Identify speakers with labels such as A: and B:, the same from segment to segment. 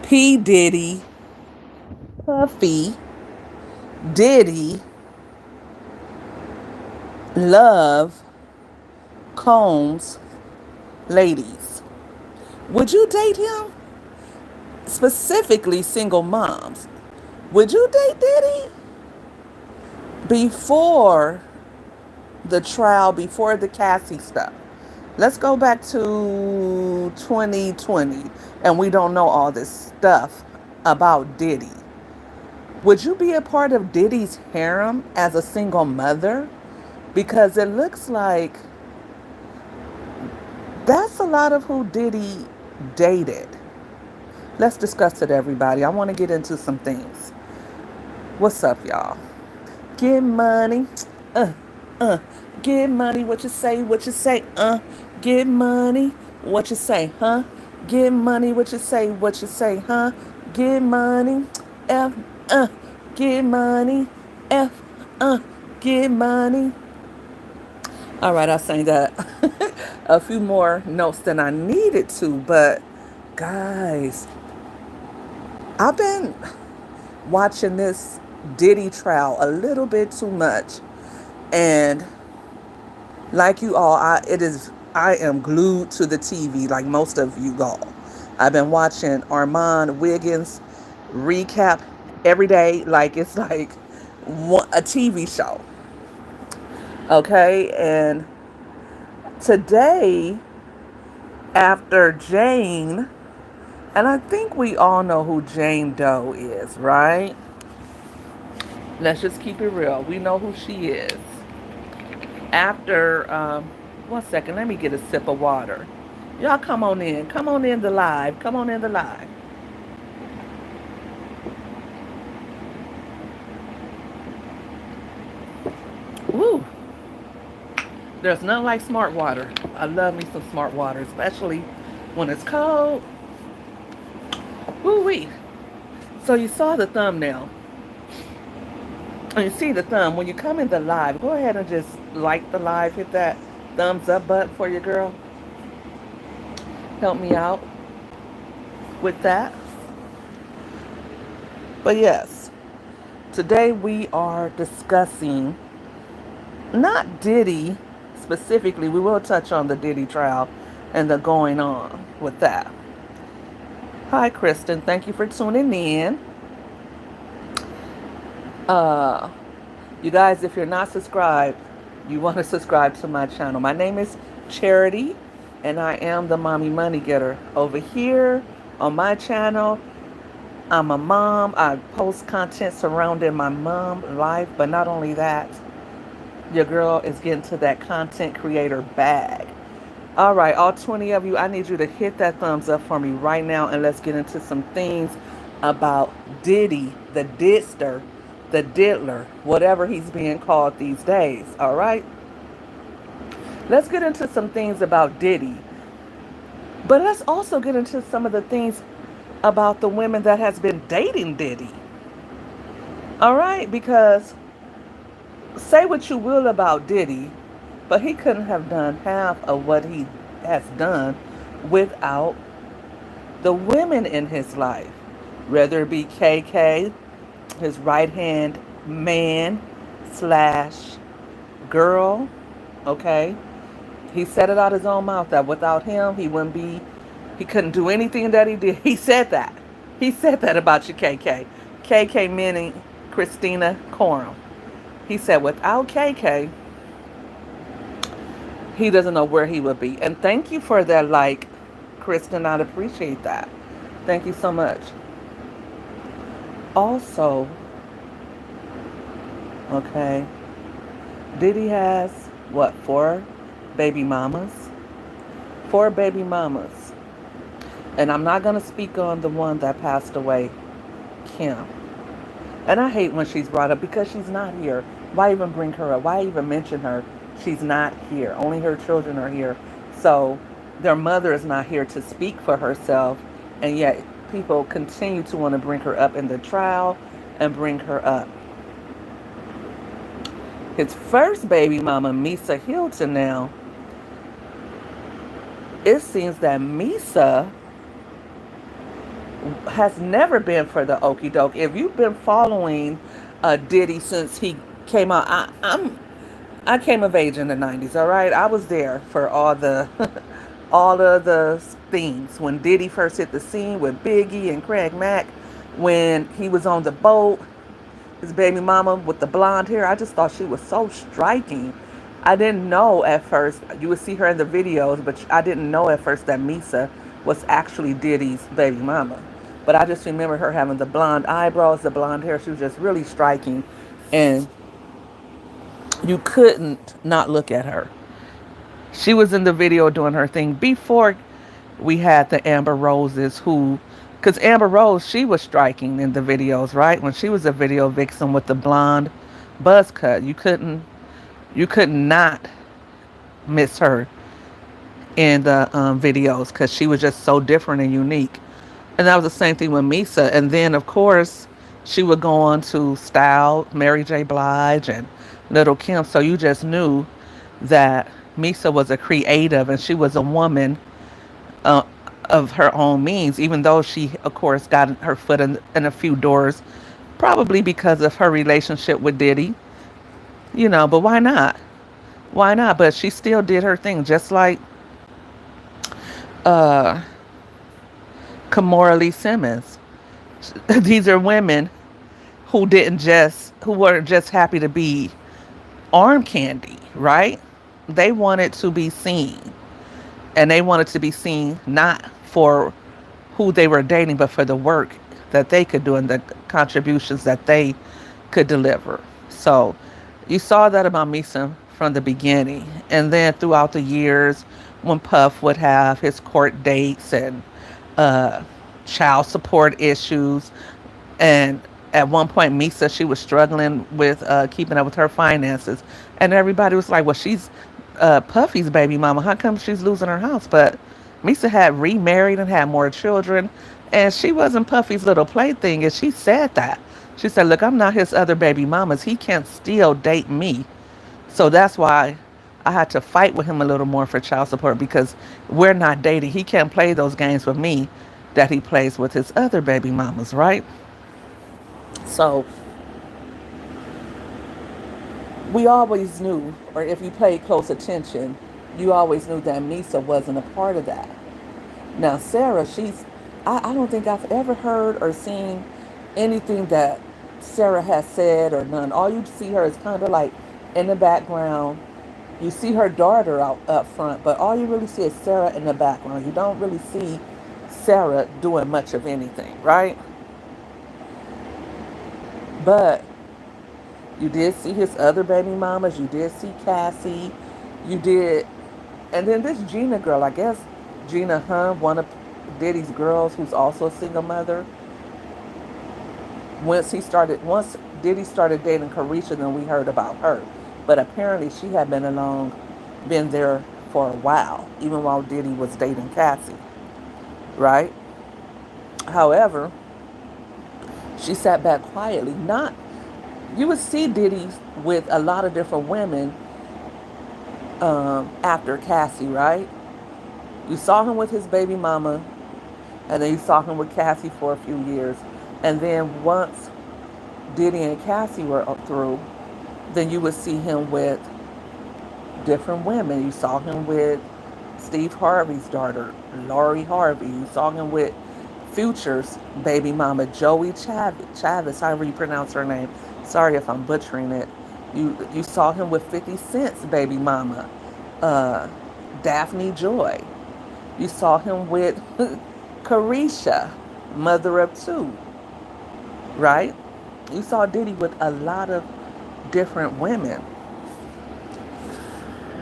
A: P. Diddy, Puffy, Diddy, Love, Combs, ladies. Would you date him? Specifically, single moms. Would you date Diddy? Before the trial, before the Cassie stuff. Let's go back to 2020 and we don't know all this stuff about Diddy. Would you be a part of Diddy's harem as a single mother? Because it looks like that's a lot of who Diddy dated. Let's discuss it, everybody. I want to get into some things. What's up, y'all? Get money. Uh, uh. Get money. What you say? What you say? Get money. What you say? Huh? Get money. What you say? What you say? Huh? Get money. F. Get money. F. Get money. All right, I sang that a few more notes than I needed to, but guys, I've been watching this Diddy trial a little bit too much, and like you all, I am glued to the TV like most of you all. I've been watching Armand Wiggins recap every day like it's like a TV show. Okay, and today after Jane, and I think we all know who Jane Doe is, right? Let's just keep it real. We know who she is. After, 1 second, let me get a sip of water. Y'all come on in. Come on in the live. Come on in the live. Woo. There's nothing like smart water. I love me some smart water, especially when it's cold. Woo wee. So you saw the thumbnail. And you see the thumb. When you come in the live, go ahead and just like the live. Hit that thumbs up button for your girl. Help me out with that. But yes, today we are discussing not Diddy specifically. We will touch on the Diddy trial and the going on with that. Hi, Kristen. Thank you for tuning in. Uh, you guys, if you're not subscribed, you want to subscribe to my channel. My name is Charity, and I am the Mommy Money Getter. Over here on my channel, I'm a mom. I post content surrounding my mom life, but not only that, your girl is getting to that content creator bag. All right, all 20 of you, I need you to hit that thumbs up for me right now, and let's get into some things about Diddy, the Didster, the Diddler, whatever he's being called these days. All right, let's get into some things about Diddy, but let's also get into some of the things about the women that has been dating Diddy. All right, because say what you will about Diddy, but he couldn't have done half of what he has done without the women in his life, whether it be KK, his right hand man slash girl. Okay, he said it out his own mouth that without him, he couldn't do anything that he did. He said that. He said that about you, KK. KK meaning Christina Coram. He said without KK, he doesn't know where he would be. And thank you for that, like, Kristen. I'd appreciate that. Thank you so much. Also, okay, Diddy has, what, four baby mamas? Four baby mamas. And I'm not going to speak on the one that passed away, Kim. And I hate when she's brought up because she's not here. Why even bring her up? Why even mention her? She's not here. Only her children are here. So their mother is not here to speak for herself. And yet people continue to want to bring her up in the trial and bring her up. His first baby mama, Misa Hilton, now, it seems that Misa has never been for the okie doke. If you've been following Diddy since he came out, I came of age in the '90s. All right, I was there for all the all of the things when Diddy first hit the scene with Biggie and Craig Mack, when he was on the boat, his baby mama with the blonde hair. I just thought she was so striking. I didn't know at first. You would see her in the videos, but I didn't know at first that Misa was actually Diddy's baby mama. But I just remember her having the blonde eyebrows, the blonde hair. She was just really striking, and you couldn't not look at her. She was in the video doing her thing before we had the Amber Roses, who, because Amber Rose, she was striking in the videos, right? When she was a video vixen with the blonde buzz cut, you could not miss her in the videos because she was just so different and unique. And that was the same thing with Misa. And then, of course, she would go on to style Mary J. Blige and Little Kim. So you just knew that Misa was a creative and she was a woman uh, of her own means, even though she, of course, got her foot in a few doors, probably because of her relationship with Diddy, but why not? Why not? But she still did her thing, just like uh, Kamora Lee Simmons. These are women who weren't just happy to be arm candy, right? They wanted to be seen. And they wanted to be seen not for who they were dating, but for the work that they could do and the contributions that they could deliver. So you saw that about Misa from the beginning. And then throughout the years, when Puff would have his court dates and uh, child support issues, and at one point, Misa, she was struggling with keeping up with her finances. And everybody was like, well, she's Puffy's baby mama. How come she's losing her house? But Misa had remarried and had more children. And she wasn't Puffy's little plaything. And she said that. She said, look, I'm not his other baby mamas. He can't still date me. So that's why I had to fight with him a little more for child support, because we're not dating. He can't play those games with me that he plays with his other baby mamas, right? So we always knew, or if you paid close attention, you always knew that Misa wasn't a part of that. Now, Sarah, I don't think I've ever heard or seen anything that Sarah has said or none. All you see her is kind of like in the background. You see her daughter out up front, but all you really see is Sarah in the background. You don't really see Sarah doing much of anything, right? But you did see his other baby mamas. You did see Cassie. You did. And then this Gina girl, I guess Gina Hun, one of Diddy's girls who's also a single mother. Once Diddy started dating Carisha, then we heard about her. But apparently she had been there for a while, even while Diddy was dating Cassie, right? However, she sat back quietly. Not You would see Diddy with a lot of different women after Cassie, right? You saw him with his baby mama, and then you saw him with Cassie for a few years. And then once Diddy and Cassie were through, then you would see him with different women. You saw him with Steve Harvey's daughter, Lori Harvey. You saw him with Future's baby mama, Joey Chavis, however you pronounce her name. Sorry if I'm butchering it. You saw him with 50 Cent's baby mama, uh, Daphne Joy. You saw him with Carisha, mother of two, right? You saw Diddy with a lot of different women.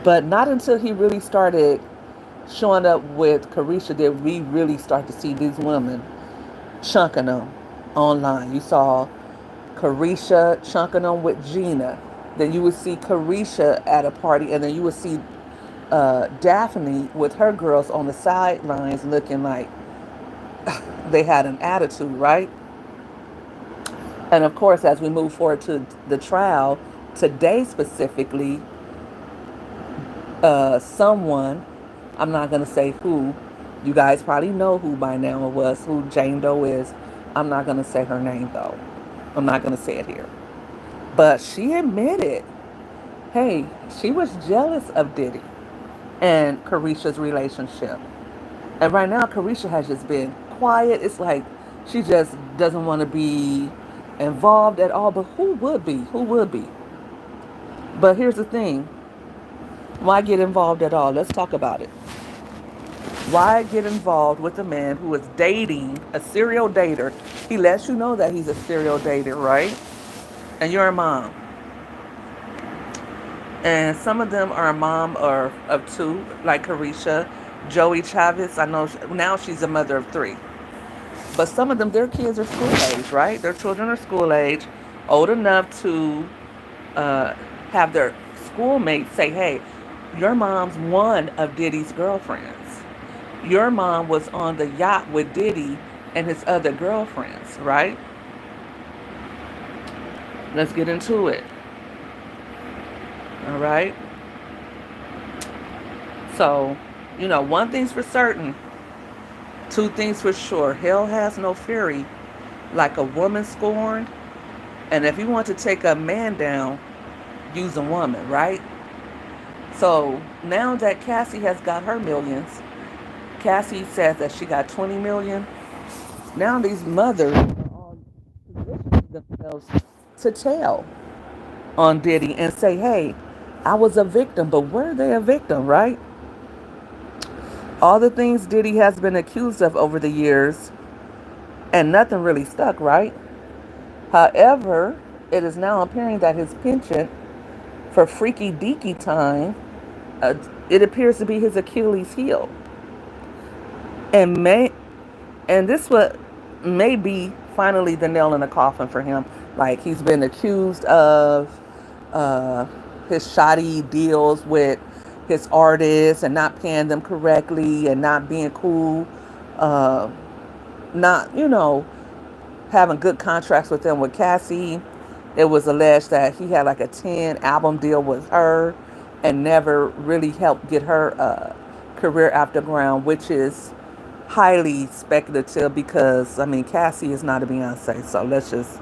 A: But not until he really started showing up with Carisha did we really start to see these women chunking them online. You saw Carisha chunking them with Gina. Then you would see Carisha at a party, and then you would see Daphne with her girls on the sidelines looking like they had an attitude, right? And of course, as we move forward to the trial, today specifically, someone, I'm not going to say who, You guys probably know who by now it was, who Jane Doe is. I'm not going to say her name though. I'm not going to say it here. But she admitted, hey, she was jealous of Diddy and Carisha's relationship. And right now, Carisha has just been quiet. It's like she just doesn't want to be involved at all. But who would be? Who would be? But here's the thing, why get involved at all? Let's talk about it. Why get involved with a man who is dating a serial dater? He lets you know that he's a serial dater, right? And you're a mom. And some of them are a mom or of two, like Carisha, Joey Chavez. I know now she's a mother of three. But some of them, their kids are school age, right? Their children are school age, old enough to uh, have their schoolmates say, hey, your mom's one of Diddy's girlfriends. Your mom was on the yacht with Diddy and his other girlfriends, right? Let's get into it. All right. So, one thing's for certain, two things for sure. Hell has no fury like a woman scorned. And if you want to take a man down, use a woman, right? So now that Cassie has got her millions, Cassie says that she got 20 million. Now these mothers are all positioning themselves to tell on Diddy and say, hey, I was a victim, but were they a victim, right? All the things Diddy has been accused of over the years, and nothing really stuck, right? However, it is now appearing that his penchant for freaky deaky time, uh, it appears to be his Achilles heel. And may and this what may be finally the nail in the coffin for him. Like he's been accused of uh, his shoddy deals with his artists and not paying them correctly and not being cool, uh, not having good contracts with them. With Cassie, it was alleged that he had like a 10 album deal with her and never really helped get her career off the ground, which is highly speculative because, I mean, Cassie is not a Beyonce, so let's just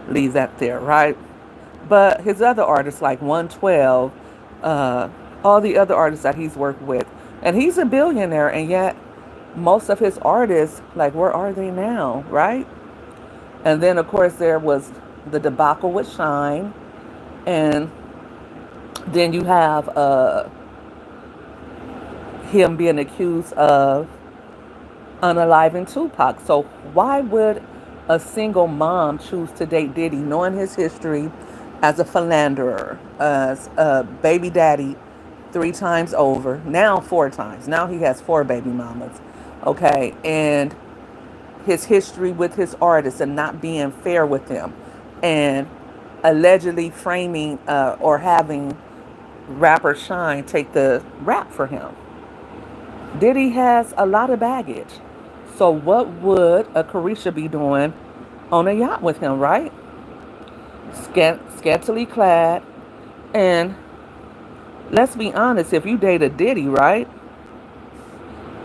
A: leave that there, right? But his other artists, like 112, uh, all the other artists that he's worked with, and he's a billionaire, and yet most of his artists, like, where are they now, right? And then, of course, there was the debacle with Shine, and then you have him being accused of unaliving Tupac. So why would a single mom choose to date Diddy, knowing his history as a philanderer, as a baby daddy three times over, now four times. Now he has four baby mamas. Okay, and his history with his artists and not being fair with them, and allegedly framing or having rapper Shine take the rap for him. Diddy has a lot of baggage. So what would a Carisha be doing on a yacht with him, right? Scantily clad. And let's be honest, if you date a Diddy, right?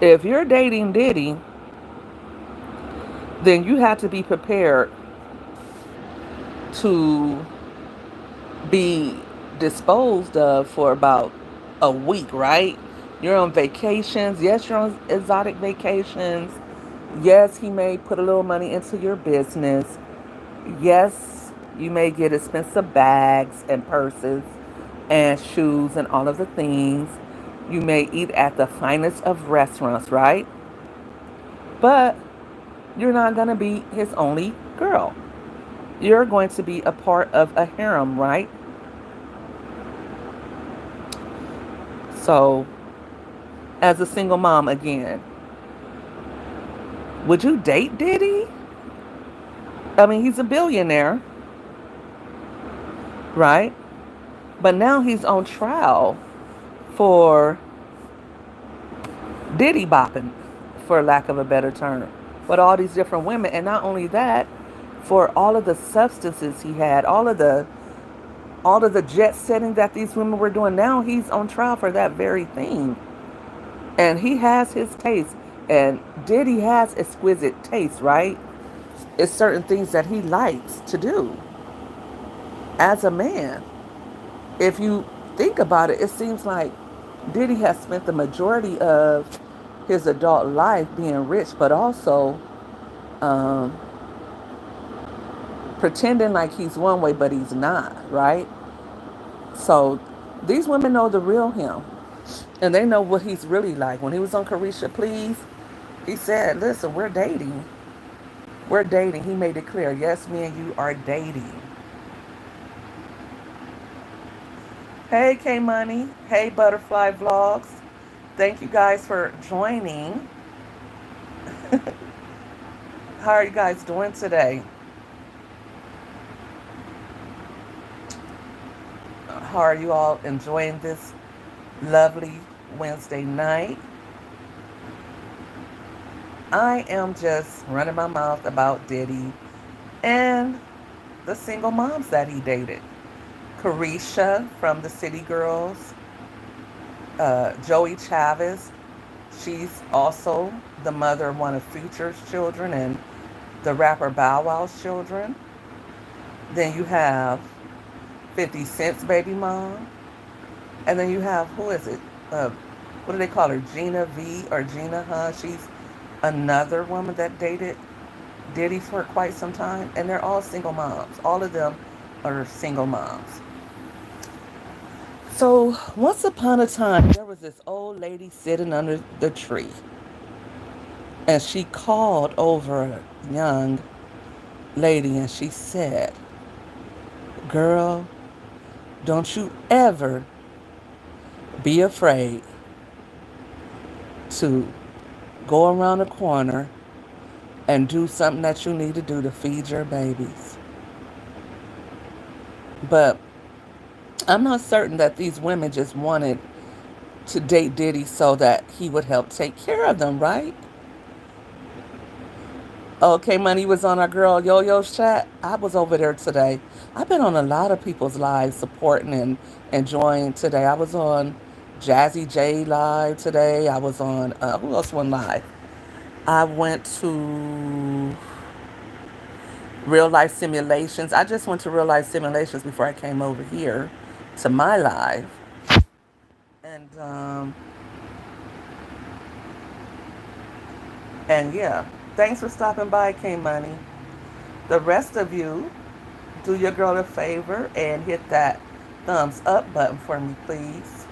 A: If you're dating Diddy, then you have to be prepared to be disposed of for about a week, right? You're on vacations. Yes, you're on exotic vacations. Yes, he may put a little money into your business. Yes, you may get expensive bags and purses and shoes and all of the things. You may eat at the finest of restaurants, right? But you're not going to be his only girl. You're going to be a part of a harem, right? So, as a single mom again, would you date Diddy? I mean, he's a billionaire, right? But now he's on trial for Diddy bopping, for lack of a better term, with all these different women. And not only that, for all of the substances he had, all of the jet setting that these women were doing. Now he's on trial for that very thing. And he has his taste. And Diddy has exquisite taste, right? It's certain things that he likes to do as a man. If you think about it, it seems like Diddy has spent the majority of his adult life being rich, but also um, pretending like he's one way, but he's not, right? So these women know the real him, and they know what he's really like. When he was on Carisha Please, he said, "Listen, we're dating. We're dating." He made it clear, yes, me and you are dating. Hey, K Money. Hey, Butterfly Vlogs. Thank you guys for joining. How are you guys doing today? How are you all enjoying this lovely Wednesday night? I am just running my mouth about Diddy and the single moms that he dated. Carisha from the City Girls, Joey Chavez. She's also the mother of one of Future's children and the rapper Bow Wow's children. Then you have 50 Cent's baby mom. And then you have, who is it? What do they call her? Gina V or Gina, huh? She's another woman that dated Diddy for quite some time. And they're all single moms. All of them are single moms. So once upon a time, there was this old lady sitting under the tree. And she called over a young lady and she said, "Girl, don't you ever be afraid to go around the corner and do something that you need to do to feed your babies." But I'm not certain that these women just wanted to date Diddy so that he would help take care of them, right? Okay, Money was on our girl Yo-Yo's chat. I was over there today. I've been on a lot of people's lives supporting and enjoying today. I was on Jazzy J live today. I was on, who else went live? I went to Real Life Simulations. I just went to Real Life Simulations before I came over here to my live. And and yeah, thanks for stopping by, K Money. The rest of you, do your girl a favor and hit that thumbs up button for me, please.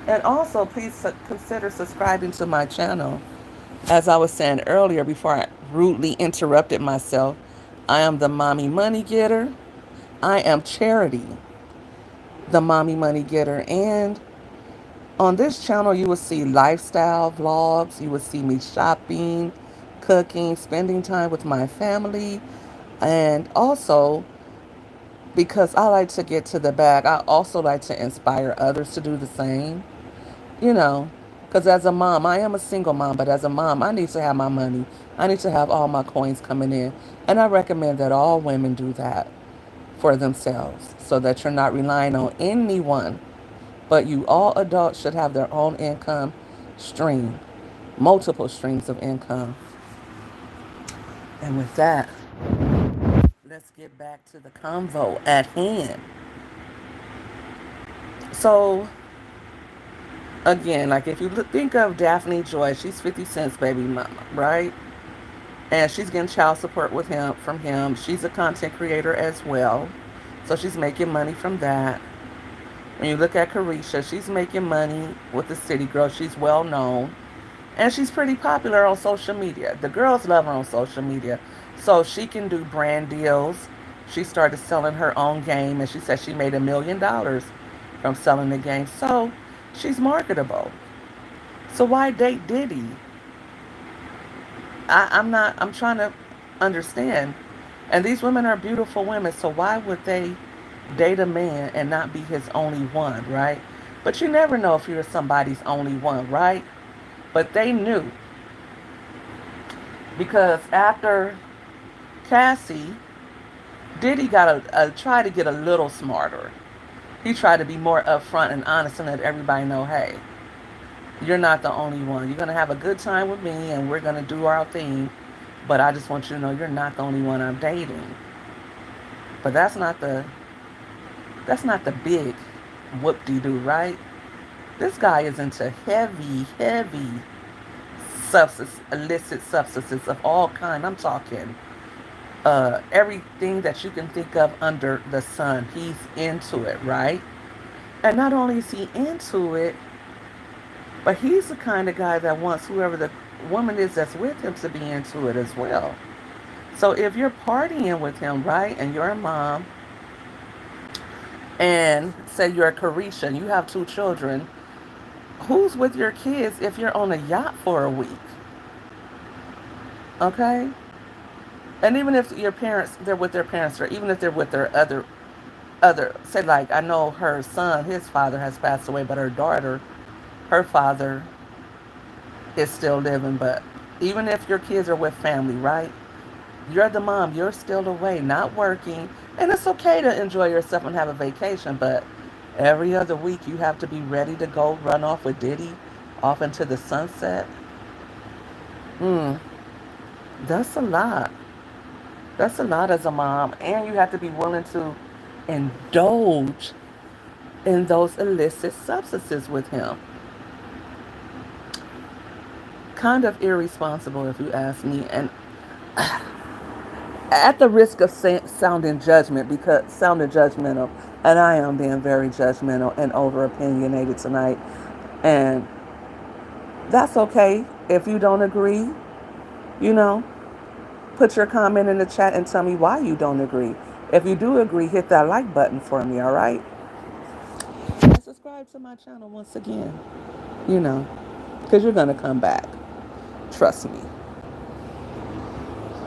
A: And also, please consider subscribing to my channel. As I was saying earlier, before I rudely interrupted myself, I am the Mommy Money Getter. I am Charity, the Mommy Money Getter. And on this channel, you will see lifestyle vlogs. You will see me shopping, cooking, spending time with my family. And also, because I like to get to the bag, I also like to inspire others to do the same. You know, because as a mom, I am a single mom, but as a mom, I need to have my money. I need to have all my coins coming in. And I recommend that all women do that for themselves so that you're not relying on anyone. But you all adults should have their own income stream, multiple streams of income. And with that, let's get back to the convo at hand. So, again, like if you think of Daphne Joy, she's 50 Cent's baby mama, right? And she's getting child support with him from him. She's a content creator as well, so she's making money from that. When you look at Carisha, she's making money with the City Girl. She's well known, and she's pretty popular on social media. The girls love her on social media, so she can do brand deals. She started selling her own game, and she said she made $1 million from selling the game. So she's marketable. So why date Diddy? I'm not, I'm trying to understand. And these women are beautiful women, so why would they date a man and not be his only one, right? But you never know if you're somebody's only one, right? But they knew because after Cassie, Diddy got try to get a little smarter. He tried to be more upfront and honest and let everybody know, hey, You're not the only one. You're going to have a good time with me and we're going to do our thing. But I just want you to know you're not the only one I'm dating. But that's not the big whoop-de-doo, right? This guy is into heavy, heavy illicit substances of all kind. I'm talking everything that you can think of under the sun. He's into it, right? And not only is he into it, but he's the kind of guy that wants whoever the woman is that's with him to be into it as well. So if you're partying with him, right, and you're a mom, and say you're a Carisha and you have two children, who's with your kids if you're on a yacht for a week? Okay? And even if your parents, they're with their parents, or even if they're with their other, say like I know her son, his father has passed away, but her daughter, her father is still living. But even if your kids are with family, right? You're the mom, you're still away, not working. And it's okay to enjoy yourself and have a vacation, but every other week you have to be ready to go run off with Diddy off into the sunset. Hmm, that's a lot. That's a lot as a mom. And you have to be willing to indulge in those illicit substances with him. Kind of irresponsible, if you ask me. And at the risk of sounding judgmental, and I am being very judgmental and over opinionated tonight, and that's okay if you don't agree. You know, put your comment in the chat and tell me why you don't agree. If you do agree, hit that like button for me. All right, and subscribe to my channel once again. You know, because you're gonna come back. Trust me.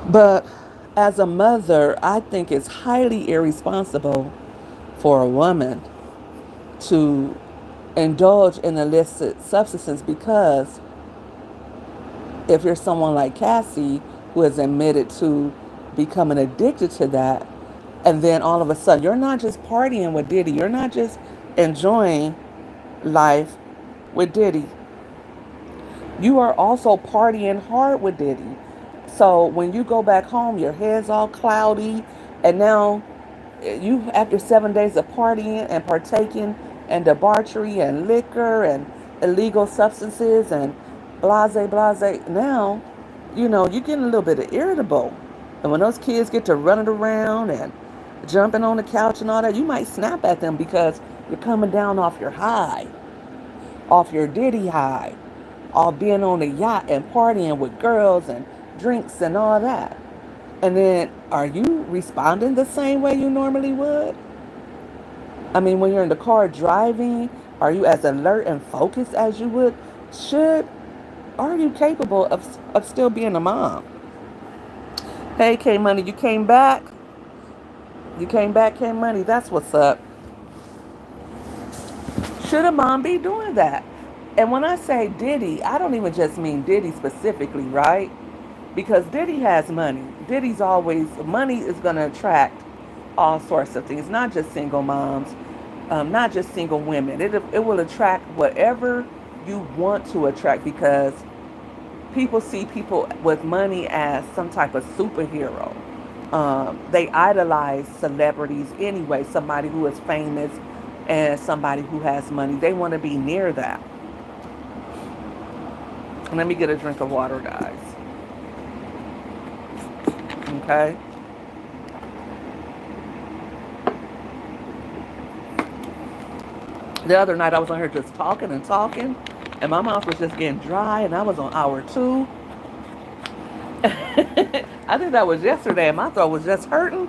A: But as a mother, I think it's highly irresponsible for a woman to indulge in illicit substances, because if you're someone like Cassie who has admitted to becoming addicted to that, and then all of a sudden you're not just partying with Diddy, you're not just enjoying life with Diddy, you are also partying hard with Diddy. So when you go back home, your head's all cloudy, and now you, after 7 days of partying and partaking and debauchery and liquor and illegal substances and blase blase, now you're getting a little bit of irritable. And when those kids get to running around and jumping on the couch and all that, you might snap at them because you're coming down off your high, off your Diddy high, off being on the yacht and partying with girls and drinks and all that. And then, are you responding the same way you normally would? I mean, when you're in the car driving, are you as alert and focused as you would? Should Are you capable of still being a mom? Hey, K Money, you came back. You came back, K Money. That's what's up. Should a mom be doing that? And when I say Diddy, I don't even just mean Diddy specifically, right? Because Diddy has money. Diddy's always, money is going to attract all sorts of things, not just single moms, not just single women. It will attract whatever you want to attract, because people see people with money as some type of superhero. They idolize celebrities anyway, somebody who is famous and somebody who has money. They want to be near that. Let me get a drink of water, guys. Okay? The other night I was on here just talking and talking, and my mouth was just getting dry, and I was on hour 2. I think that was yesterday, and my throat was just hurting.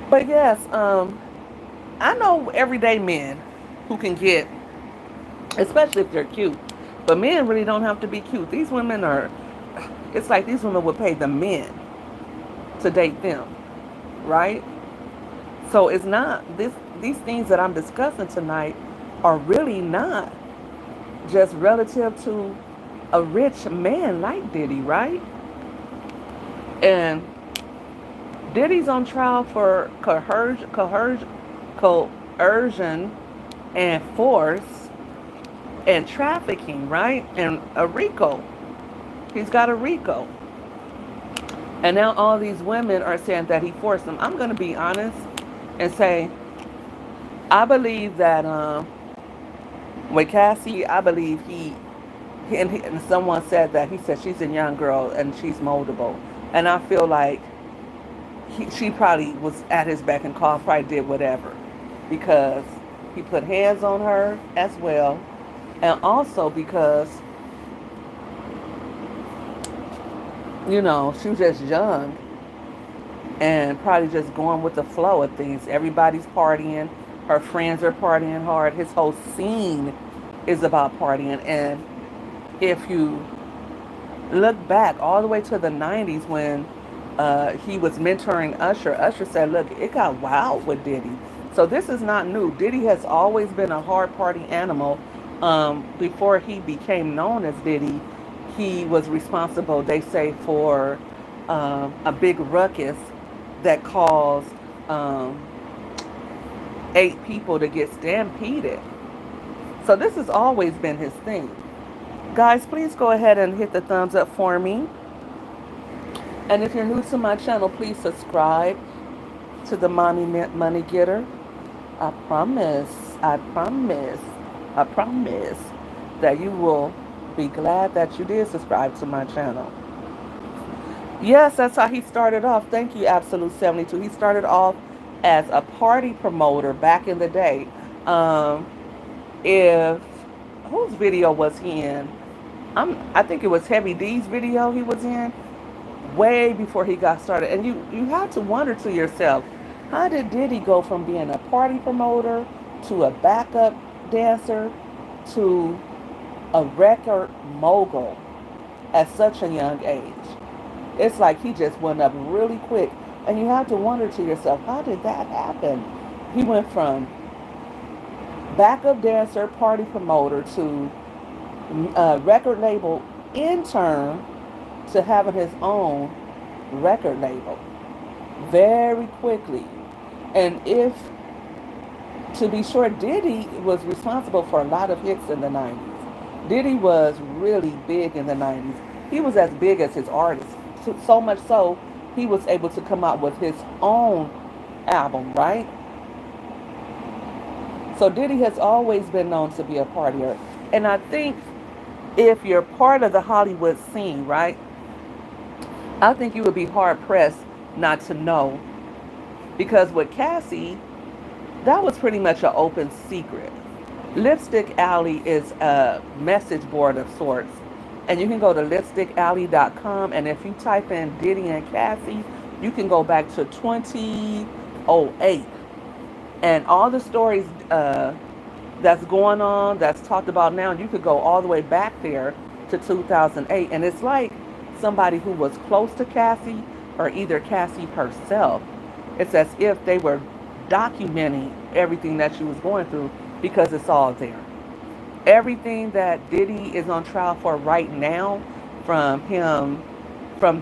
A: But yes, I know everyday men who can get, especially if they're cute. But men really don't have to be cute. These women are, it's like these women would pay the men to date them, right? So it's not, these things that I'm discussing tonight are really not just relative to a rich man like Diddy, right? And Diddy's on trial for coercion and force. and trafficking, right? And a RICO. He's got a RICO. And now all these women are saying that he forced them. I'm going to be honest and say, I believe that with Cassie, I believe and someone said that he said she's a young girl and she's moldable. And I feel like she probably was at his beck and call, probably did whatever because he put hands on her as well. And also because, she was just young and probably just going with the flow of things. Everybody's partying. Her friends are partying hard. His whole scene is about partying. And if you look back all the way to the 90s when he was mentoring Usher, Usher said, look, it got wild with Diddy. So this is not new. Diddy has always been a hard party animal. Before he became known as Diddy, he was responsible, they say, for a big ruckus that caused 8 people to get stampeded. So this has always been his thing. Guys, please go ahead and hit the thumbs up for me. And if you're new to my channel, please subscribe to the Mommy Money Getter. I promise, I promise, I promise that you will be glad that you did subscribe to my channel. Yes, that's how he started off. Thank you, Absolute 72. He started off as a party promoter back in the day. If whose video was he in? I think it was Heavy D's video he was in way before he got started. And you have to wonder to yourself, how did Diddy go from being a party promoter to a backup dancer to a record mogul at such a young age? It's like he just went up really quick. And you have to wonder to yourself, how did that happen? He went from backup dancer, party promoter to record label intern to having his own record label very quickly. And if, to be sure, Diddy was responsible for a lot of hits in the 90s. Diddy was really big in the 90s. He was as big as his artist. So much so, he was able to come out with his own album, right? So Diddy has always been known to be a partier. And I think if you're part of the Hollywood scene, right, I think you would be hard pressed not to know. Because with Cassie, that was pretty much an open secret. Lipstick Alley is a message board of sorts. And you can go to lipstickalley.com. And if you type in Diddy and Cassie, you can go back to 2008. And all the stories that's going on, that's talked about now, you could go all the way back there to 2008. And it's like somebody who was close to Cassie or either Cassie herself. It's as if they were documenting everything that she was going through because it's all there. Everything that Diddy is on trial for right now, from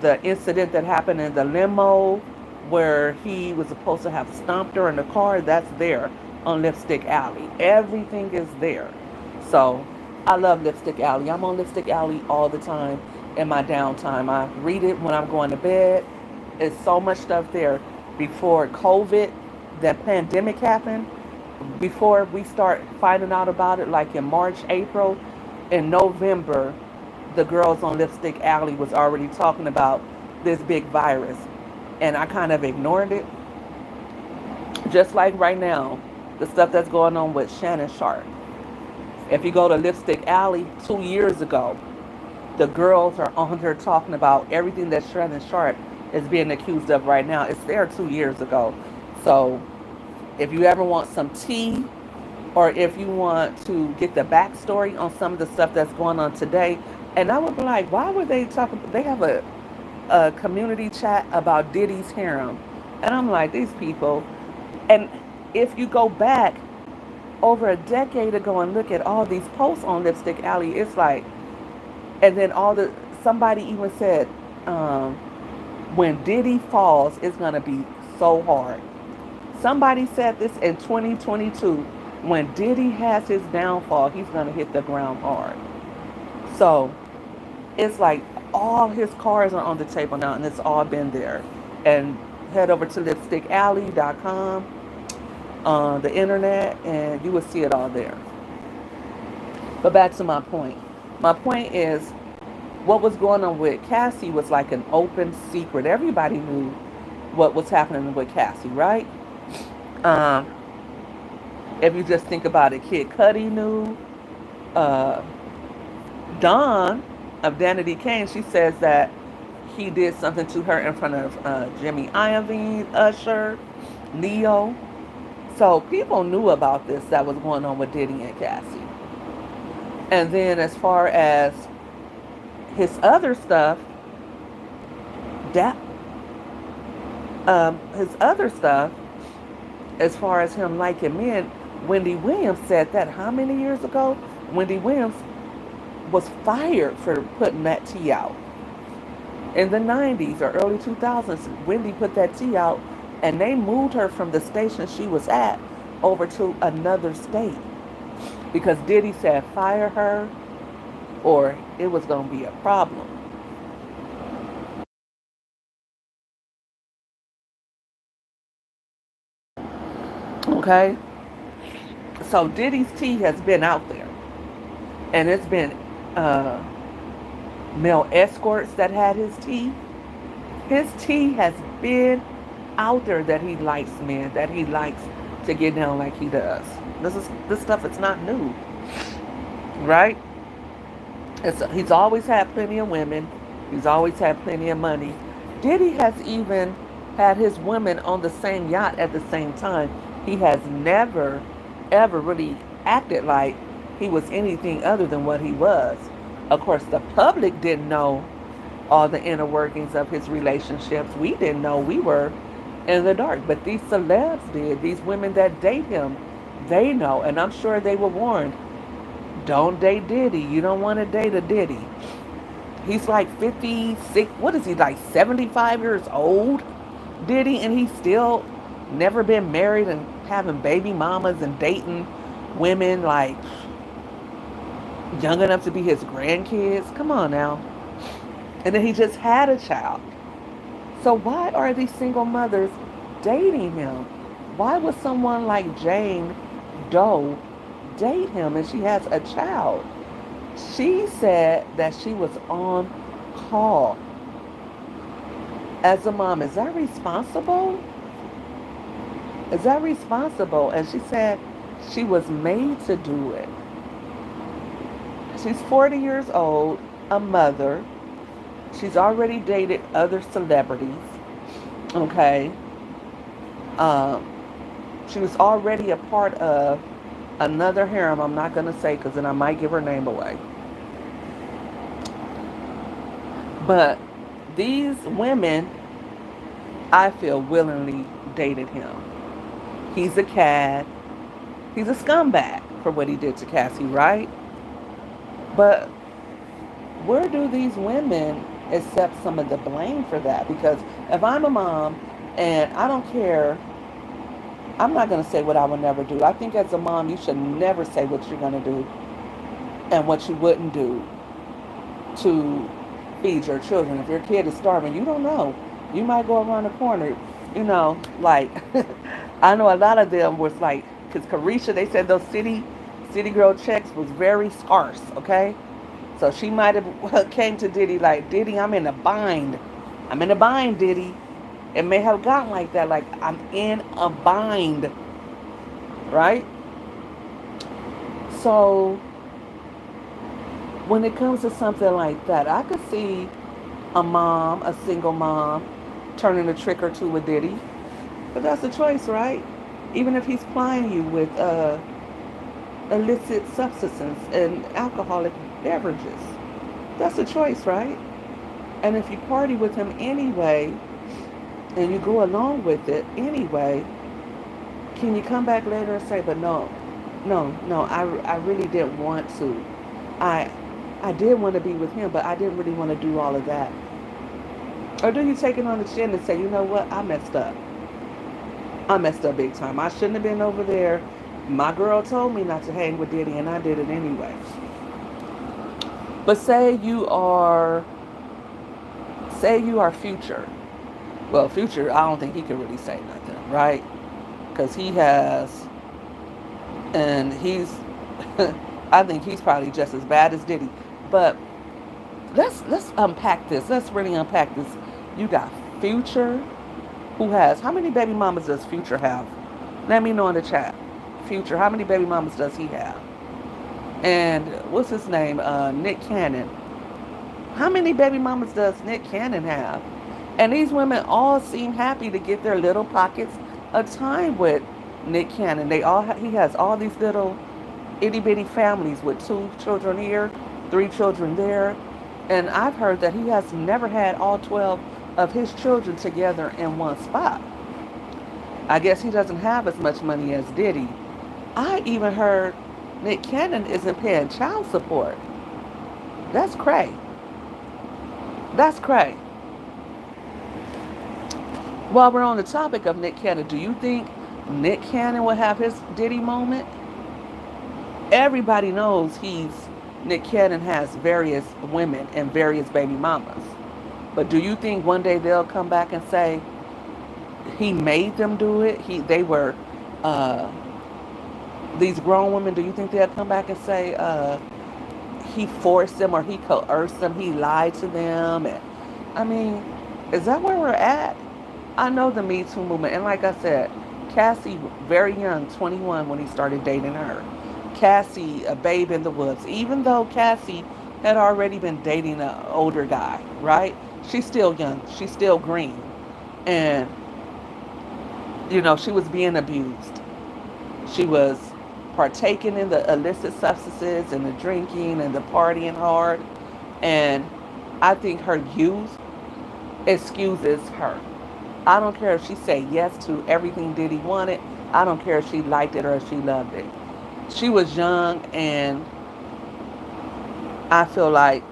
A: the incident that happened in the limo where he was supposed to have stomped her in the car, that's there on Lipstick Alley. Everything is there. So I love Lipstick Alley. I'm on Lipstick Alley all the time in my downtime. I read it when I'm going to bed. It's so much stuff there. Before COVID, the pandemic happened, before we start finding out about it, like in March, April, in November, the girls on Lipstick Alley was already talking about this big virus. And I kind of ignored it. Just like right now, the stuff that's going on with Shannon Sharp. If you go to Lipstick Alley 2 years ago, the girls are on there talking about everything that Shannon Sharp is being accused of right now. It's there 2 years ago. So if you ever want some tea, or if you want to get the backstory on some of the stuff that's going on today, and I would be like, why would they talk? They have a community chat about Diddy's harem, and I'm like, these people. And if you go back over a decade ago and look at all these posts on Lipstick Alley, it's like, and then somebody even said, when Diddy falls, it's gonna be so hard. Somebody said this in 2022. when Diddy has his downfall, he's going to hit the ground hard. So it's like all his cards are on the table now, and it's all been there. And head over to lipstickalley.com on the internet, and you will see it all there. But back to my point. My point is, what was going on with Cassie was like an open secret. Everybody knew what was happening with Cassie, right? Um, if you just think about it, Kid Cudi knew. Uh, Dawn of Danity Kane, she says that he did something to her in front of Jimmy Iovine, Usher, Neo. So people knew about this that was going on with Diddy and Cassie. And then as far as his other stuff, that his other stuff, as far as him liking men, Wendy Williams said that how many years ago? Wendy Williams was fired for putting that tea out. In the 90s or early 2000s, Wendy put that tea out and they moved her from the station she was at over to another state because Diddy said fire her or it was going to be a problem. Okay? So Diddy's tea has been out there. And it's been uh, male escorts that had his tea. His tea has been out there that he likes men, that he likes to get down like he does. This stuff is not new, right? He's always had plenty of women. He's always had plenty of money. Diddy has even had his women on the same yacht at the same time. He has never, ever really acted like he was anything other than what he was. Of course, the public didn't know all the inner workings of his relationships. We didn't know. We were in the dark. But these celebs did. These women that date him, they know. And I'm sure they were warned. Don't date Diddy. You don't want to date a Diddy. He's like 56. What is he, like 75 years old? Diddy, and he's still never been married and having baby mamas and dating women like young enough to be his grandkids. Come on now. And then he just had a child. So why are these single mothers dating him? Why would someone like Jane Doe date him and she has a child? She said that she was on call as a mom. Is that responsible? Is that responsible? And she said she was made to do it. She's 40 years old, a mother. She's already dated other celebrities. Okay. She was already a part of another harem. I'm not going to say because then I might give her name away. But these women, I feel, willingly dated him. He's a cad. He's a scumbag for what he did to Cassie, right? But where do these women accept some of the blame for that? Because if I'm a mom and I don't care, I'm not going to say what I would never do. I think as a mom, you should never say what you're going to do and what you wouldn't do to feed your children. If your kid is starving, you don't know. You might go around the corner, like, I know a lot of them was like, because Carisha, they said those city girl checks was very scarce, okay? So she might have came to Diddy like, Diddy, I'm in a bind. I'm in a bind, Diddy. It may have gotten like that, like, I'm in a bind, right? So when it comes to something like that, I could see a single mom, turning a trick or two with Diddy. But that's a choice, right? Even if he's plying you with illicit substances and alcoholic beverages. That's a choice, right? And if you party with him anyway, and you go along with it anyway, can you come back later and say, but no, I really didn't want to. I did want to be with him, but I didn't really want to do all of that. Or do you take it on the chin and say, you know what, I messed up. I messed up big time. I shouldn't have been over there My girl told me not to hang with Diddy, and I did it anyway. But say you are Future. Well, Future, I don't think he could really say nothing, right? Because he has, and he's, I think he's probably just as bad as Diddy. But let's unpack this. Let's really unpack this. You got Future, who has how many baby mamas does Future have? Let me know in the chat. Future, how many baby mamas does he have? And what's his name? Nick Cannon. How many baby mamas does Nick Cannon have? And these women all seem happy to get their little pockets of time with Nick Cannon. He has all these little itty bitty families with 2 children here, 3 children there. And I've heard that he has never had all 12 of his children together in one spot. I guess he doesn't have as much money as Diddy. I even heard Nick Cannon isn't paying child support. That's cray. That's cray. While we're on the topic of Nick Cannon, do you think Nick Cannon will have his Diddy moment? Everybody knows Nick Cannon has various women and various baby mamas. But do you think one day they'll come back and say he made them do it? They were these grown women. Do you think they'll come back and say he forced them or he coerced them, he lied to them? And I mean, is that where we're at? I know the Me Too movement, and like I said, Cassie, very young, 21 when he started dating her. Cassie, a babe in the woods. Even though Cassie had already been dating an older guy, right? She's still young. She's still green. And, she was being abused. She was partaking in the illicit substances and the drinking and the partying hard. And I think her youth excuses her. I don't care if she said yes to everything Diddy wanted. I don't care if she liked it or if she loved it. She was young, and I feel like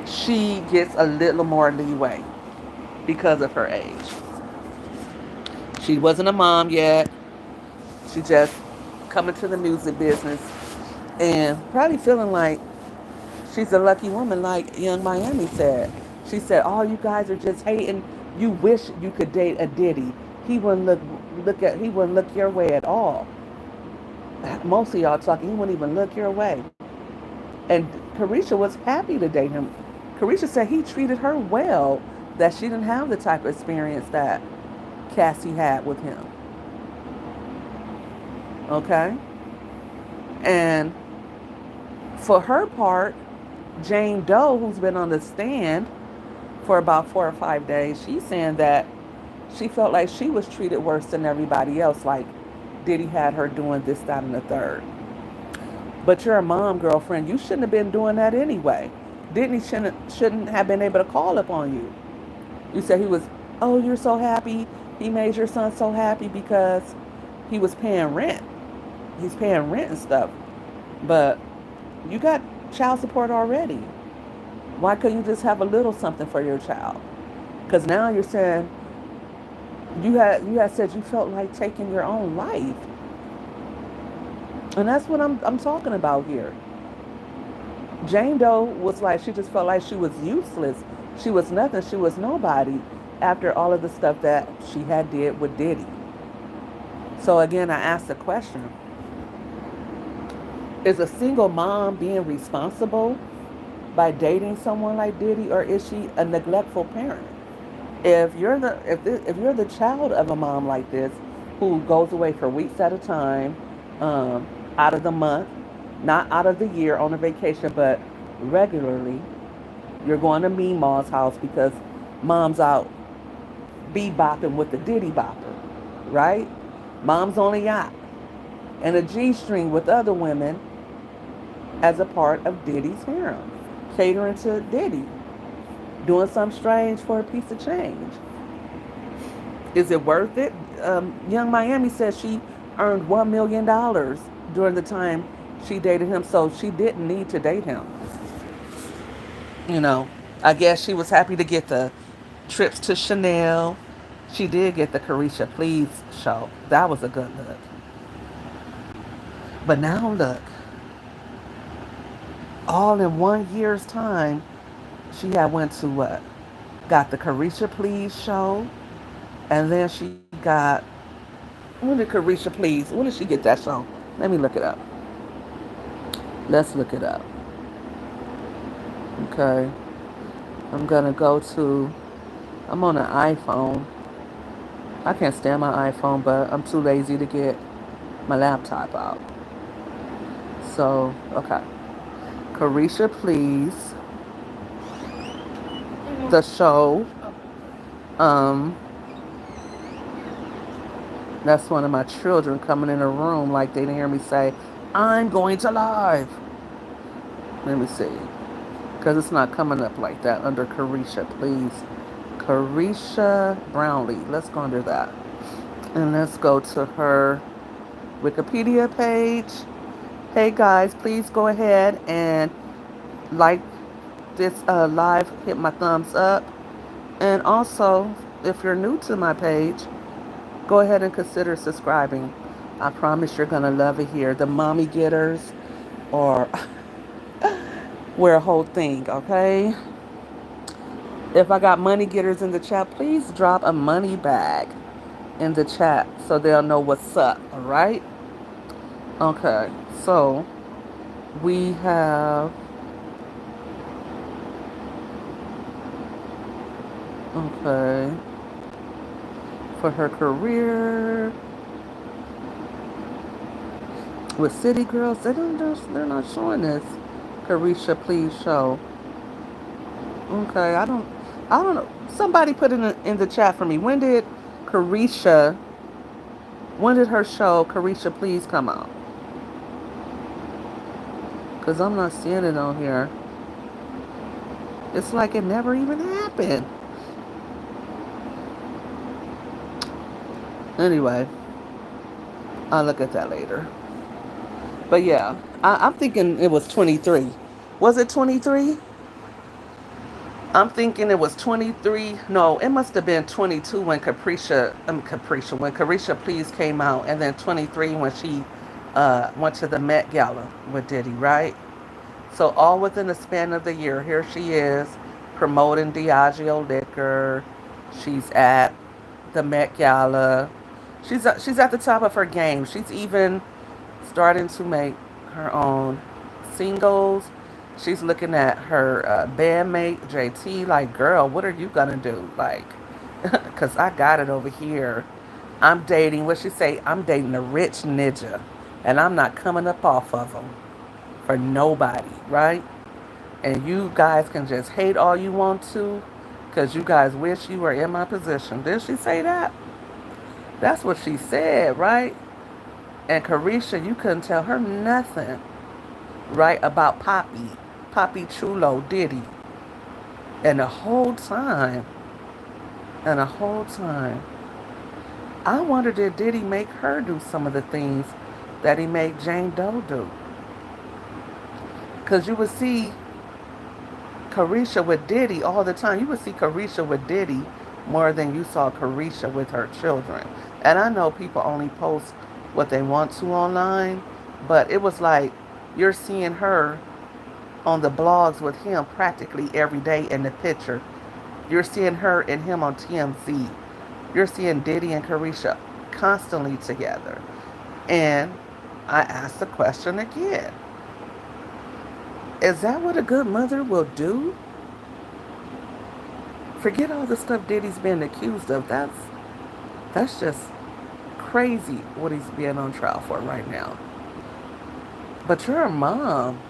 A: she gets a little more leeway because of her age. She wasn't a mom yet. She just coming to the music business and probably feeling like she's a lucky woman, like Young Miami said. She said, "Oh, you guys are just hating. You wish you could date a Diddy. He wouldn't he wouldn't look your way at all. Most of y'all talking, he wouldn't even look your way." And Carisha was happy to date him. Carisha said he treated her well, that she didn't have the type of experience that Cassie had with him. Okay? And for her part, Jane Doe, who's been on the stand for about 4 or 5 days, she's saying that she felt like she was treated worse than everybody else, like Diddy had her doing this, that, and the third. But you're a mom, girlfriend. You shouldn't have been doing that anyway. Diddy shouldn't have been able to call upon you. You said he was, oh, you're so happy. He made your son so happy because he was paying rent. He's paying rent and stuff. But you got child support already. Why couldn't you just have a little something for your child? Because now you're saying you had said you felt like taking your own life. And that's what I'm talking about here. Jane Doe was like, she just felt like she was useless. She was nothing. She was nobody after all of the stuff that she had did with Diddy. So again, I asked the question, is a single mom being responsible by dating someone like Diddy, or is she a neglectful parent? If you're the child of a mom like this, who goes away for weeks at a time, out of the month, not out of the year on a vacation, but regularly, you're going to Meemaw's house because mom's out bebopping with the Diddy bopper, right? Mom's on a yacht and a G-string with other women as a part of Diddy's harem, catering to Diddy, doing something strange for a piece of change. Is it worth it? Young Miami says she earned $1 million during the time she dated him, so she didn't need to date him. I guess she was happy to get the trips to Chanel. She did get the Carisha Please show. That was a good look. But now look, all in 1 year's time, she had went to what? Got the Carisha Please show, and then she got, when did Carisha Please? When did she get that show? Let me look it up. Let's look it up. Okay. I'm gonna go to. I'm on an iPhone. I can't stand my iPhone, but I'm too lazy to get my laptop out. So, okay. Carisha Please, the show. Um, that's one of my children coming in a room like they didn't hear me say, I'm going to live. Let me see. Because it's not coming up like that under Carisha, please. Carisha Brownlee. Let's go under that. And let's go to her Wikipedia page. Hey guys, please go ahead and like this live, hit my thumbs up. And also, if you're new to my page, go ahead and consider subscribing. I promise you're going to love it here. The mommy getters or we're a whole thing, okay? If I got money getters in the chat, please drop a money bag in the chat so they'll know what's up, all right? Okay, so we have, okay, for her career with City Girls, they're not showing this Carisha Please show. Okay, I don't know. Somebody put it in the chat for me. Carisha, when did her show Carisha Please come out? Because I'm not seeing it on here. It's like it never even happened. Anyway, I'll look at that later. But yeah, I'm thinking it was 23. Was it 23? I'm thinking it was 23. No, it must have been 22 when when Carisha Please came out, and then 23 when she went to the Met Gala with Diddy, right? So all within the span of the year, here she is promoting Diageo liquor. She's at the Met Gala. She's at the top of her game. She's even starting to make her own singles. She's looking at her bandmate JT like, girl, what are you gonna do? Like, cause I got it over here. I'm dating. What she say? I'm dating a rich ninja, and I'm not coming up off of him for nobody, right? And you guys can just hate all you want to, cause you guys wish you were in my position. Did she say that? That's what she said, right? And Carisha, you couldn't tell her nothing, right, about Poppy Chulo, Diddy. And the whole time, and the whole time, I wonder did Diddy make her do some of the things that he made Jane Doe do? Because you would see Carisha with Diddy all the time. You would see Carisha with Diddy more than you saw Carisha with her children. And I know people only post what they want to online, but it was like you're seeing her on the blogs with him practically every day in the picture. You're seeing her and him on TMZ. You're seeing Diddy and Carisha constantly together. And I asked the question again. Is that what a good mother will do? Forget all the stuff Diddy's been accused of. That's just crazy what he's being on trial for right now. But you're a mom.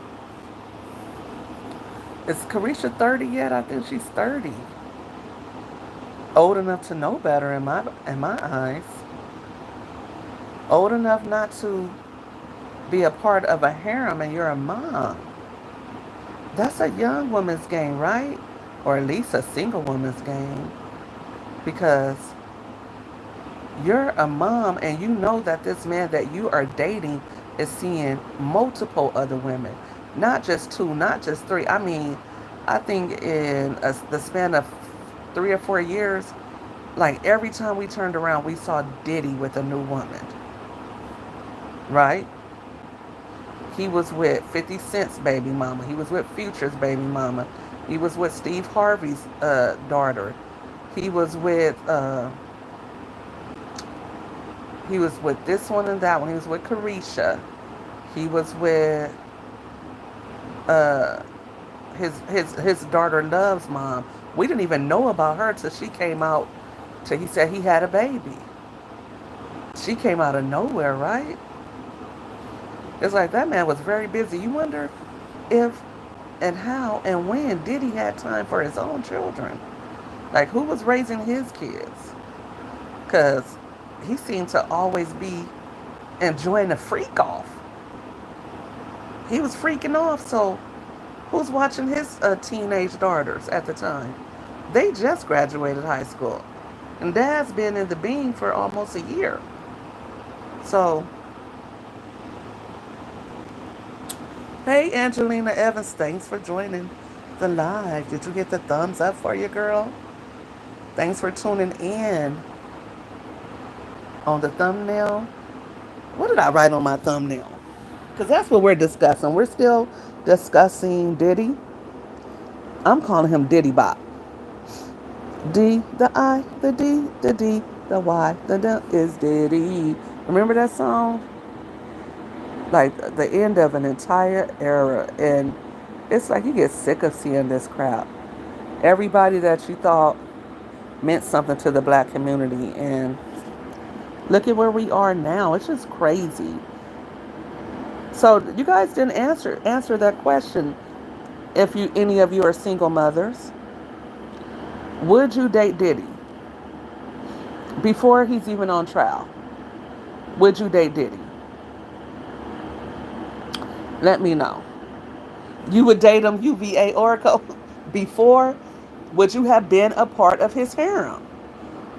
A: Is Carisha 30 yet? I think she's 30. Old enough to know better in my eyes. Old enough not to be a part of a harem, and you're a mom. That's a young woman's game, right? Or at least a single woman's game. Because you're a mom and you know that this man that you are dating is seeing multiple other women. Not just two, not just three. I mean, I think in the span of 3 or 4 years, like every time we turned around, we saw Diddy with a new woman. Right? He was with 50 Cent's baby mama. He was with Future's baby mama. He was with Steve Harvey's daughter. He was with this one and that one. He was with Carisha. He was with uh, his daughter Love's mom. We didn't even know about her till she came out. Till he said he had a baby. She came out of nowhere, right? It's like that man was very busy. You wonder if and how and when did he have time for his own children? Like who was raising his kids? Because he seemed to always be enjoying the freak off. He was freaking off, so who's watching his teenage daughters at the time? They just graduated high school. And dad's been in the beam for almost a year. So, hey, Angelina Evans, thanks for joining the live. Did you get the thumbs up for you, girl? Thanks for tuning in on the thumbnail. What did I write on my thumbnail? Because that's what we're discussing. We're still discussing Diddy. I'm calling him Diddy Bop. D, the I, the D, the D, the Y, the D is Diddy. Remember that song? Like the end of an entire era. And it's like you get sick of seeing this crap. Everybody that you thought meant something to the black community. And look at where we are now. It's just crazy. So you guys didn't answer that question. If you any of you are single mothers, would you date Diddy before he's even on trial? Would you date Diddy? Let me know. You would date him, UVA Oracle, before? Would you have been a part of his harem?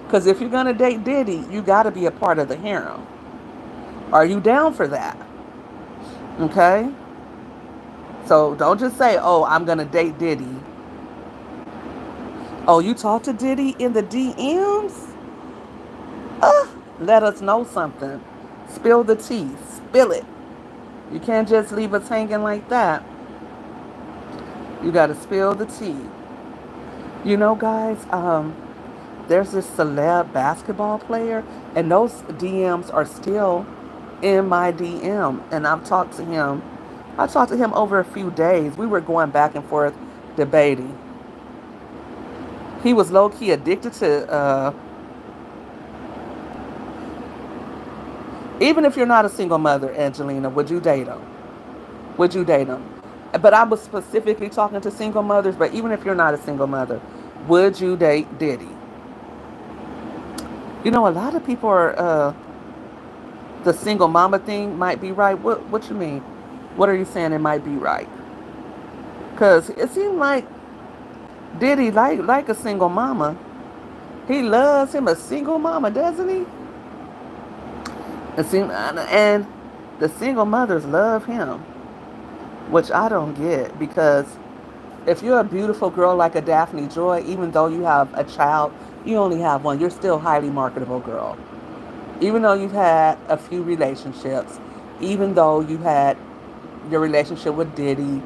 A: Because if you're going to date Diddy, you got to be a part of the harem. Are you down for that? Okay? So don't just say, oh, I'm going to date Diddy. Oh, you talked to Diddy in the DMs? Let us know something. Spill the tea. Spill it. You can't just leave us hanging like that. You got to spill the tea. You know, guys, there's this celeb basketball player, and those DMs are still in my DM. And I've talked to him. I talked to him over a few days. We were going back and forth debating. He was low-key addicted to, even if you're not a single mother, Angelina, would you date him? Would you date him? But I was specifically talking to single mothers, but even if you're not a single mother, would you date Diddy? You know, a lot of people are, the single mama thing might be right. What you mean? What are you saying it might be right? Because it seemed like Diddy like a single mama. He loves him a single mama, doesn't he? And the single mothers love him, which I don't get, because if you're a beautiful girl like a Daphne Joy, even though you have a child, you only have one, you're still a highly marketable girl. Even though you've had a few relationships, even though you had your relationship with Diddy,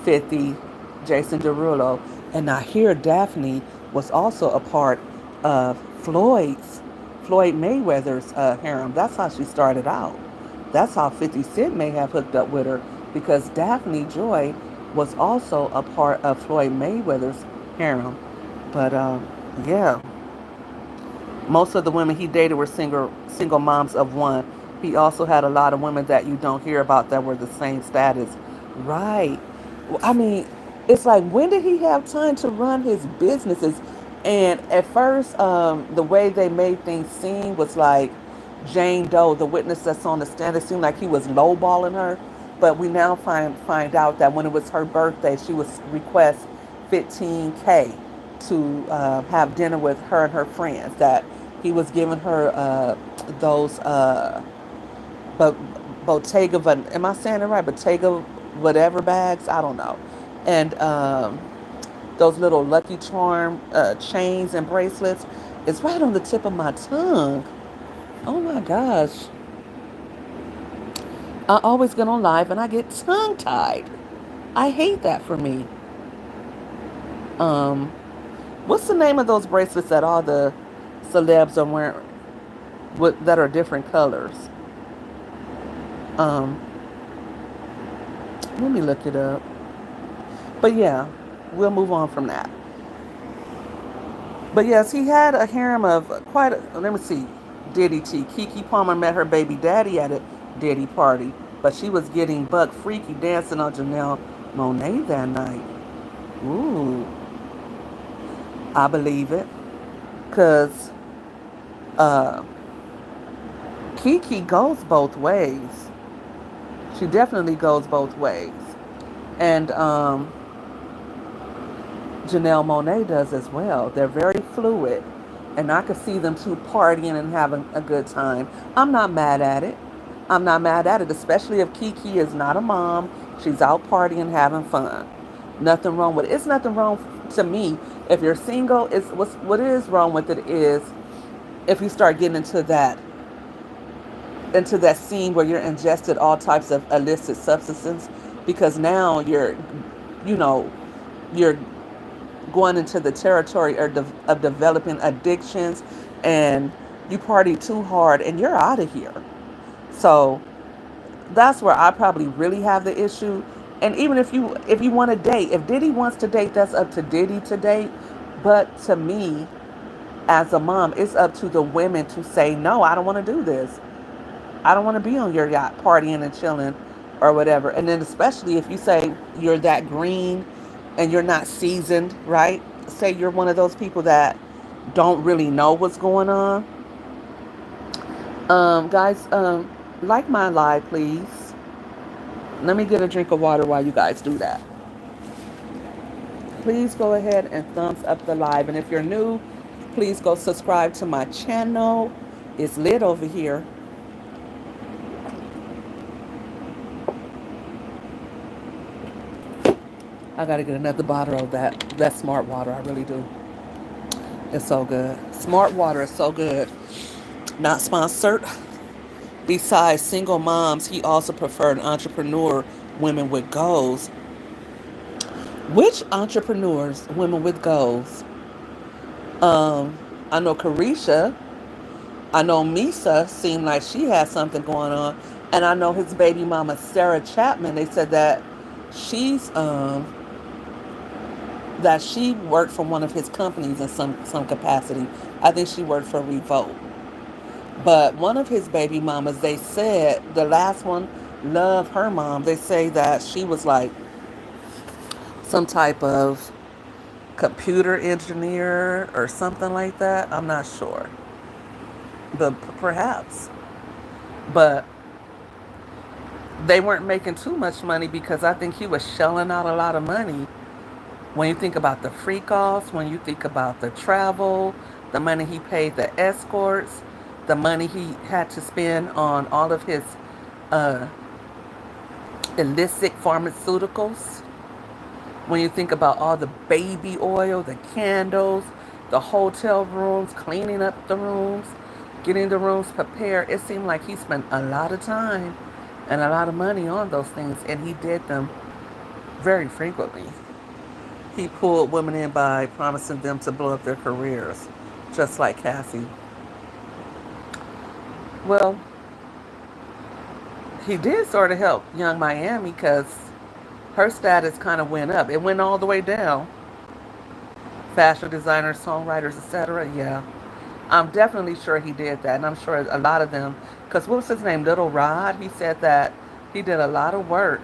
A: 50, Jason Derulo, and I hear Daphne was also a part of Floyd Mayweather's harem. That's how she started out. That's how 50 Cent may have hooked up with her, because Daphne Joy was also a part of Floyd Mayweather's harem. But yeah, most of the women he dated were single moms of one. He also had a lot of women that you don't hear about that were the same status. Right. I mean, it's like, when did he have time to run his businesses? And at first, the way they made things seem was like Jane Doe, the witness that's on the stand, it seemed like he was lowballing her. But we now find out that when it was her birthday, she was request 15K to have dinner with her and her friends. That he was giving her those but Bottega, am I saying it right? Bottega whatever bags, I don't know. And those little Lucky Charm chains and bracelets. It's right on the tip of my tongue. Oh my gosh. I always get on live and I get tongue tied. I hate that for me. Um, what's the name of those bracelets that all the celebs are wearing that are different colors? Um, let me look it up. But yeah, we'll move on from that. But yes, he had a harem of quite a, let me see, Diddy T. Keke Palmer met her baby daddy at a Diddy party, but she was getting buck freaky dancing on Janelle Monáe that night. Ooh, I believe it. Because uh, Keke goes both ways. She definitely goes both ways. And Janelle Monáe does as well. They're very fluid. And I could see them two partying and having a good time. I'm not mad at it. I'm not mad at it, especially if Keke is not a mom. She's out partying, having fun. Nothing wrong with it. It's nothing wrong to me. If you're single, what is wrong with it is if you start getting into that scene where you're ingested all types of illicit substances, because now you know, you're going into the territory of developing addictions, and you party too hard and you're out of here. So that's where I probably really have the issue. And even if you want to date, if Diddy wants to date, that's up to Diddy to date. But to me, as a mom, it's up to the women to say, no, I don't want to do this. I don't want to be on your yacht partying and chilling or whatever. And then especially if you say you're that green and you're not seasoned, right? Say you're one of those people that don't really know what's going on. Guys, like my live, please. Let me get a drink of water while you guys do that. Please go ahead and thumbs up the live. And if you're new, please go subscribe to my channel. It's lit over here. I gotta get another bottle of that smart water. I really do. It's so good. Smart water is so good. Not sponsored. Besides single moms, he also preferred entrepreneur women with goals. Which entrepreneurs, women with goals? Um, I know Carisha. I know Misa seemed like she had something going on, and I know his baby mama Sarah Chapman. They said that she's that she worked for one of his companies in some capacity. I think she worked for Revolt. But one of his baby mamas, they said, the last one, Love, her mom, they say that she was like some type of computer engineer or something like that. I'm not sure. But perhaps. But they weren't making too much money because I think he was shelling out a lot of money. When you think about the freak offs, when you think about the travel, the money he paid the escorts, the money he had to spend on all of his uh, illicit pharmaceuticals, when you think about all the baby oil, the candles, the hotel rooms, cleaning up the rooms, getting the rooms prepared, it seemed like he spent a lot of time and a lot of money on those things, and he did them very frequently. He pulled women in by promising them to blow up their careers, just like Cassie. Well, he did sort of help Young Miami because her status kind of went up. It went all the way down. Fashion designers, songwriters, etc. Yeah, I'm definitely sure he did that, and I'm sure a lot of them. Because what was his name? Little Rod. He said that he did a lot of work.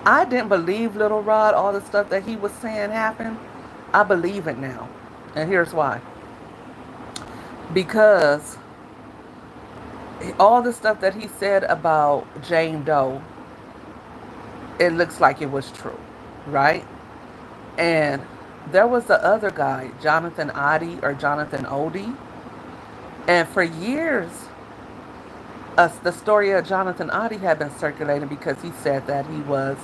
A: I didn't believe Little Rod, all the stuff that he was saying happened. I believe it now. And here's why. Because all the stuff that he said about Jane Doe, it looks like it was true, right? And there was the other guy, Jonathan Odie or Jonathan Odie. And for years, the story of Jonathan Odie had been circulating because he said that he was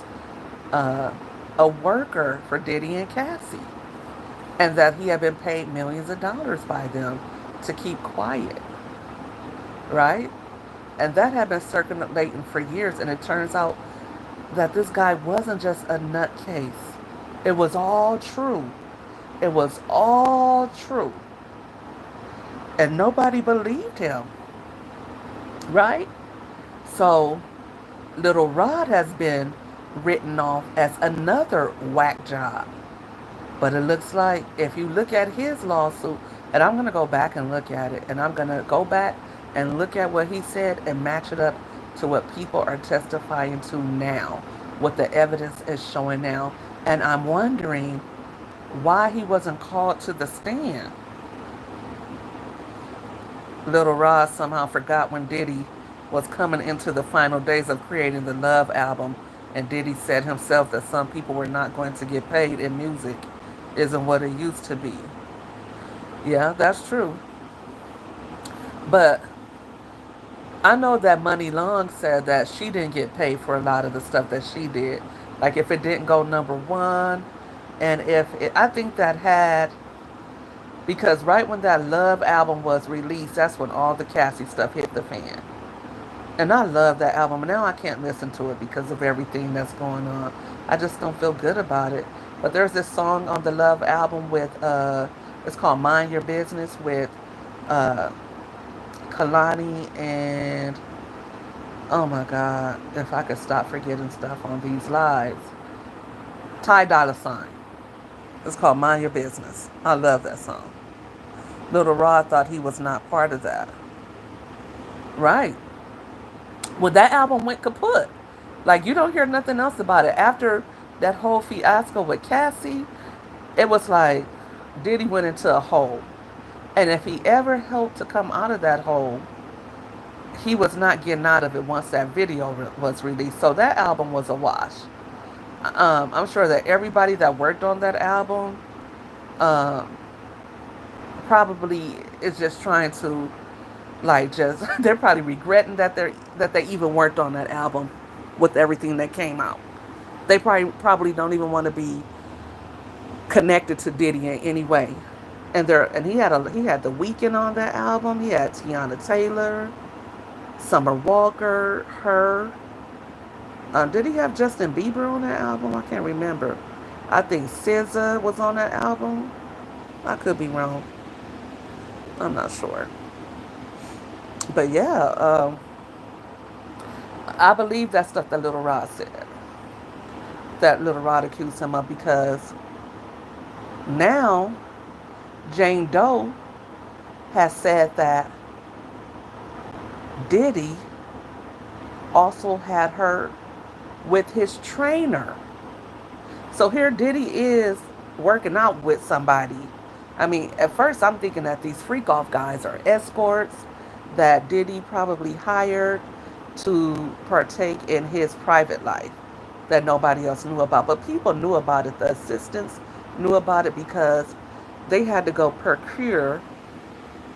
A: uh, a worker for Diddy and Cassie, and that he had been paid millions of dollars by them to keep quiet, right? And that had been circulating for years. And it turns out that this guy wasn't just a nutcase. It was all true. It was all true. And nobody believed him, right? So Little Rod has been written off as another whack job. But it looks like if you look at his lawsuit, and I'm going to go back and look at it, and I'm going to go back and look at what he said and match it up to what people are testifying to now, what the evidence is showing now. And I'm wondering why he wasn't called to the stand. Little Ross somehow forgot when Diddy was coming into the final days of creating the Love album, and Diddy said himself that some people were not going to get paid in music isn't what it used to be. Yeah, that's true. But I know that Money Long said that she didn't get paid for a lot of the stuff that she did. Like if it didn't go number one, and if it, I think that had because right when that Love album was released, that's when all the Cassie stuff hit the fan. And I love that album. Now I can't listen to it because of everything that's going on. I just don't feel good about it. But there's this song on the Love album with it's called Mind Your Business with uh Kalani and oh my God, if I could stop forgetting stuff on these lives. Ty Dolla Sign. It's called Mind Your Business. I love that song. Little Rod thought he was not part of that. Right. Well, that album went kaput. Like, you don't hear nothing else about it. After that whole fiasco with Cassie, it was like Diddy went into a hole. And if he ever hoped to come out of that hole, he was not getting out of it once that video was released. So that album was a wash. I'm sure that everybody that worked on that album um, probably is just trying to like just they're probably regretting that they even worked on that album with everything that came out. They probably don't even want to be connected to Diddy in any way. And he had the Weeknd on that album. He had Tiana Taylor, Summer Walker, her. Did he have Justin Bieber on that album? I can't remember. I think SZA was on that album. I could be wrong. I'm not sure. But yeah, I believe that stuff that Little Rod said. That Little Rod accused him of because now Jane Doe has said that Diddy also had her with his trainer. So here Diddy is working out with somebody. I mean, at first I'm thinking that these freak off guys are escorts that Diddy probably hired to partake in his private life that nobody else knew about. But people knew about it. The assistants knew about it because they had to go procure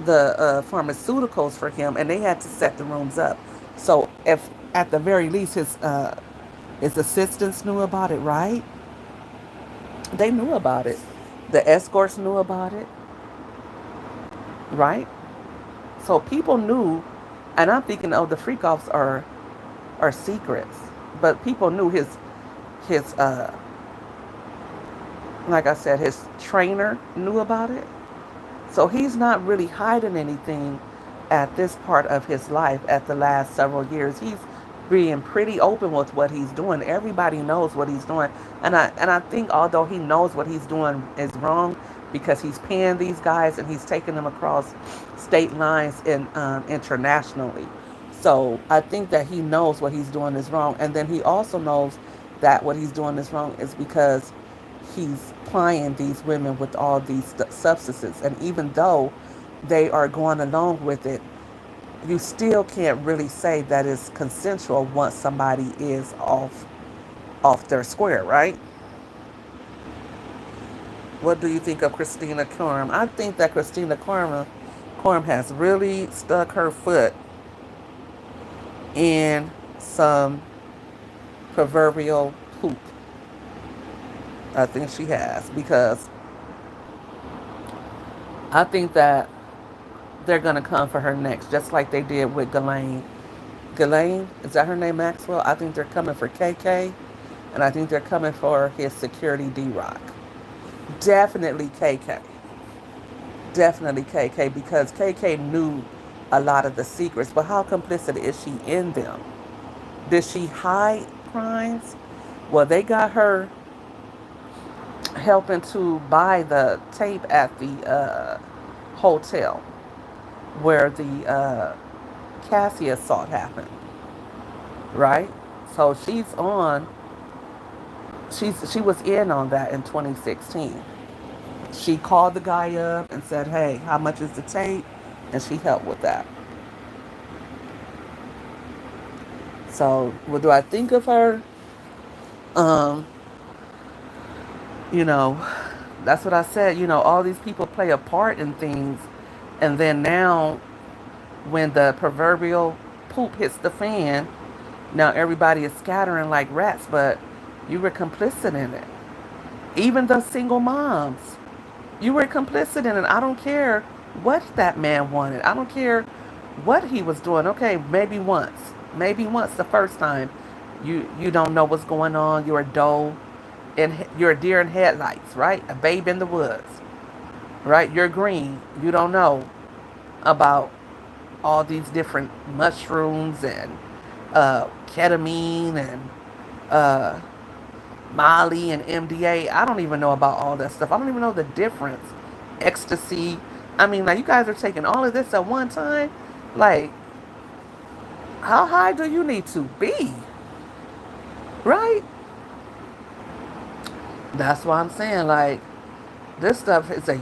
A: the pharmaceuticals for him, and they had to set the rooms up. So if at the very least his assistants knew about it, right? They knew about it. The escorts knew about it, right? So people knew, and I'm thinking, oh, the freak offs are secrets, but people knew his like I said, his trainer knew about it. So he's not really hiding anything at this part of his life at the last several years. He's being pretty open with what he's doing. Everybody knows what he's doing. And I think although he knows what he's doing is wrong because he's paying these guys and he's taking them across state lines and internationally. So I think that he knows what he's doing is wrong. And then he also knows that what he's doing is wrong is because he's plying these women with all these substances. And even though they are going along with it, you still can't really say that it's consensual once somebody is off their square, right? What do you think of Christina Coram? I think that Coram has really stuck her foot in some proverbial poop. I think she has because I think that they're gonna come for her next, just like they did with Ghislaine Ghislaine, is that her name, Maxwell? I think they're coming for KK, and I think they're coming for his security D-Rock. Definitely KK. Definitely KK, because KK knew a lot of the secrets, but how complicit is she in them? Did she hide crimes? Well, they got her helping to buy the tape at the hotel where the Cassie assault happened, right? So she was in on that in 2016. She called the guy up and said, "Hey, how much is the tape?" And she helped with that. So, what do I think of her? Um, you know, that's what I said. All these people play a part in things, and then now, when the proverbial poop hits the fan, now everybody is scattering like rats. But you were complicit in it. Even the single moms, you were complicit in it. I don't care what that man wanted. I don't care what he was doing. Okay, maybe once the first time, you don't know what's going on. You're a doe, and you're a deer in headlights, right? A babe in the woods, right? You're green. You don't know about all these different mushrooms and ketamine and uh, Molly and MDA. I don't even know about all that stuff. I don't even know the difference. Ecstasy. I mean, like, you guys are taking all of this at one time. Like, how high do you need to be? Right? That's why I'm saying, like, this stuff is a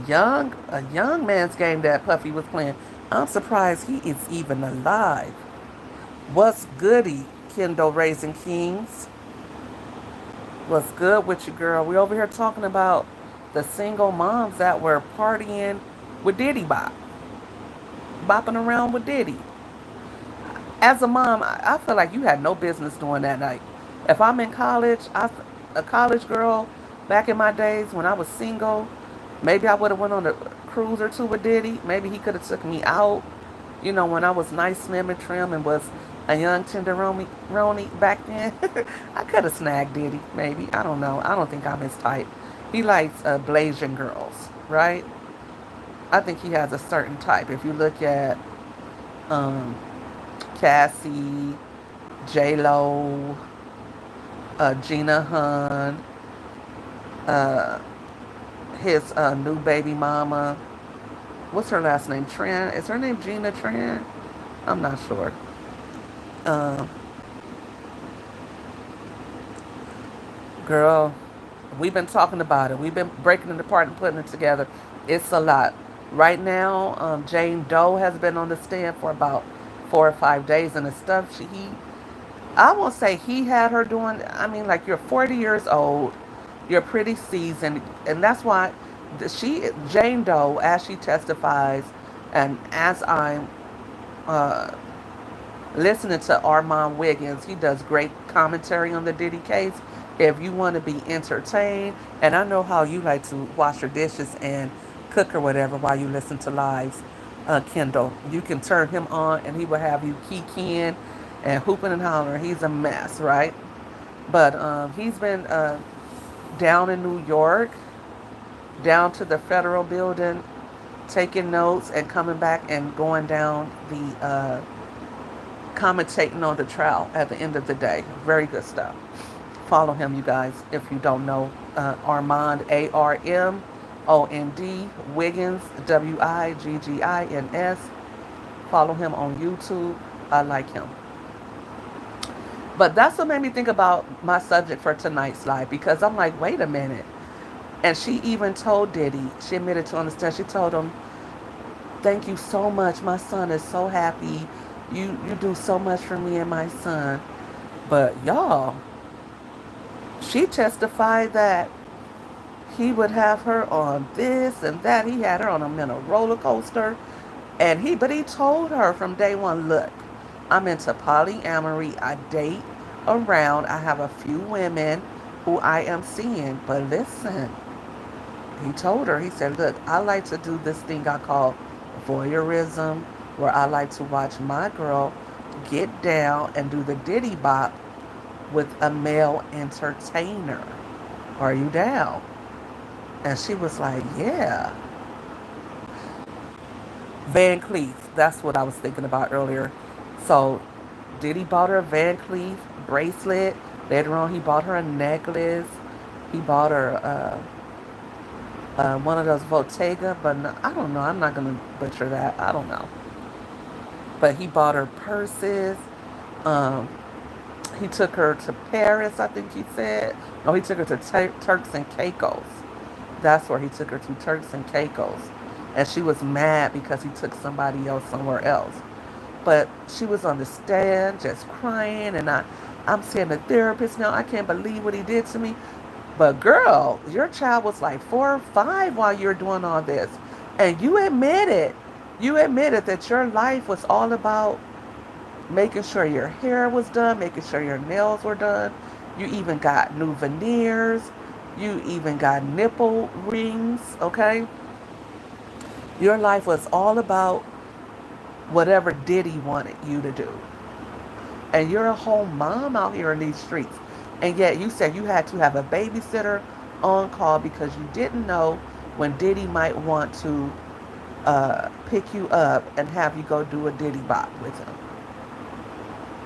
A: young man's game that Puffy was playing. I'm surprised he is even alive. What's goody, Kendall Raising Kings? What's good with you, girl? We over here talking about the single moms that were partying with Diddy bopping around with Diddy. As a mom, I feel like you had no business doing that night. If I'm in college, a college girl back in my days when I was single, maybe I would have went on a cruise or two with Diddy. Maybe he could have took me out. When I was nice, slim, and trim, and was a young tenderoni back then. I could have snagged Diddy, maybe. I don't know. I don't think I'm his type. He likes Blasian girls, right? I think he has a certain type. If you look at um, Cassie, J Lo, Gina Hun, uh, his new baby mama. What's her last name? Tran? Is her name Gina Tran? I'm not sure. Um, Girl, we've been talking about it. We've been breaking it apart and putting it together. It's a lot. Right now, Jane Doe has been on the stand for about 4 or 5 days, and the stuff I won't say he had her doing. I mean, like, you're 40 years old, you're pretty seasoned, and that's why Jane Doe, as she testifies, and as I'm uh, listening to Armand Wiggins. He does great commentary on the Diddy case. If you want to be entertained, and I know how you like to wash your dishes and cook or whatever while you listen to lives, Kendall, you can turn him on and he will have you kikiing and hooping and hollering. He's a mess, right? But he's been down in New York, down to the federal building, taking notes and coming back and going down the commentating on the trial at the end of the day. Very good stuff. Follow him, you guys, if you don't know. Armand, Armond, Wiggins, Wiggins. Follow him on YouTube. I like him. But that's what made me think about my subject for tonight's live, because I'm like, wait a minute. And she even told Diddy, she admitted to understand, she told him, thank you so much. My son is so happy. You do so much for me and my son. But y'all, she testified that he would have her on this and that. He had her on a mental roller coaster. But he told her from day one, look, I'm into polyamory. I date around. I have a few women who I am seeing. But listen, he told her, he said, look, I like to do this thing I call voyeurism, where I like to watch my girl get down and do the Diddy Bop with a male entertainer. Are you down? And she was like, yeah. Van Cleef. That's what I was thinking about earlier. So Diddy bought her a Van Cleef bracelet. Later on, he bought her a necklace. He bought her one of those Bottega, but no, I don't know. I'm not going to butcher that. I don't know. But he bought her purses. Um, he took her to Paris, I think he said. No, he took her to Turks and Caicos. That's where he took her to, Turks and Caicos. And she was mad because he took somebody else somewhere else. But she was on the stand just crying, and I'm seeing the therapist now. I can't believe what he did to me. But girl, your child was like 4 or 5 while you're doing all this. And you admitted, that your life was all about making sure your hair was done, making sure your nails were done. You even got new veneers. You even got nipple rings, okay? Your life was all about whatever Diddy wanted you to do. And you're a whole mom out here in these streets. And yet you said you had to have a babysitter on call because you didn't know when Diddy might want to pick you up and have you go do a Diddy Bop with him.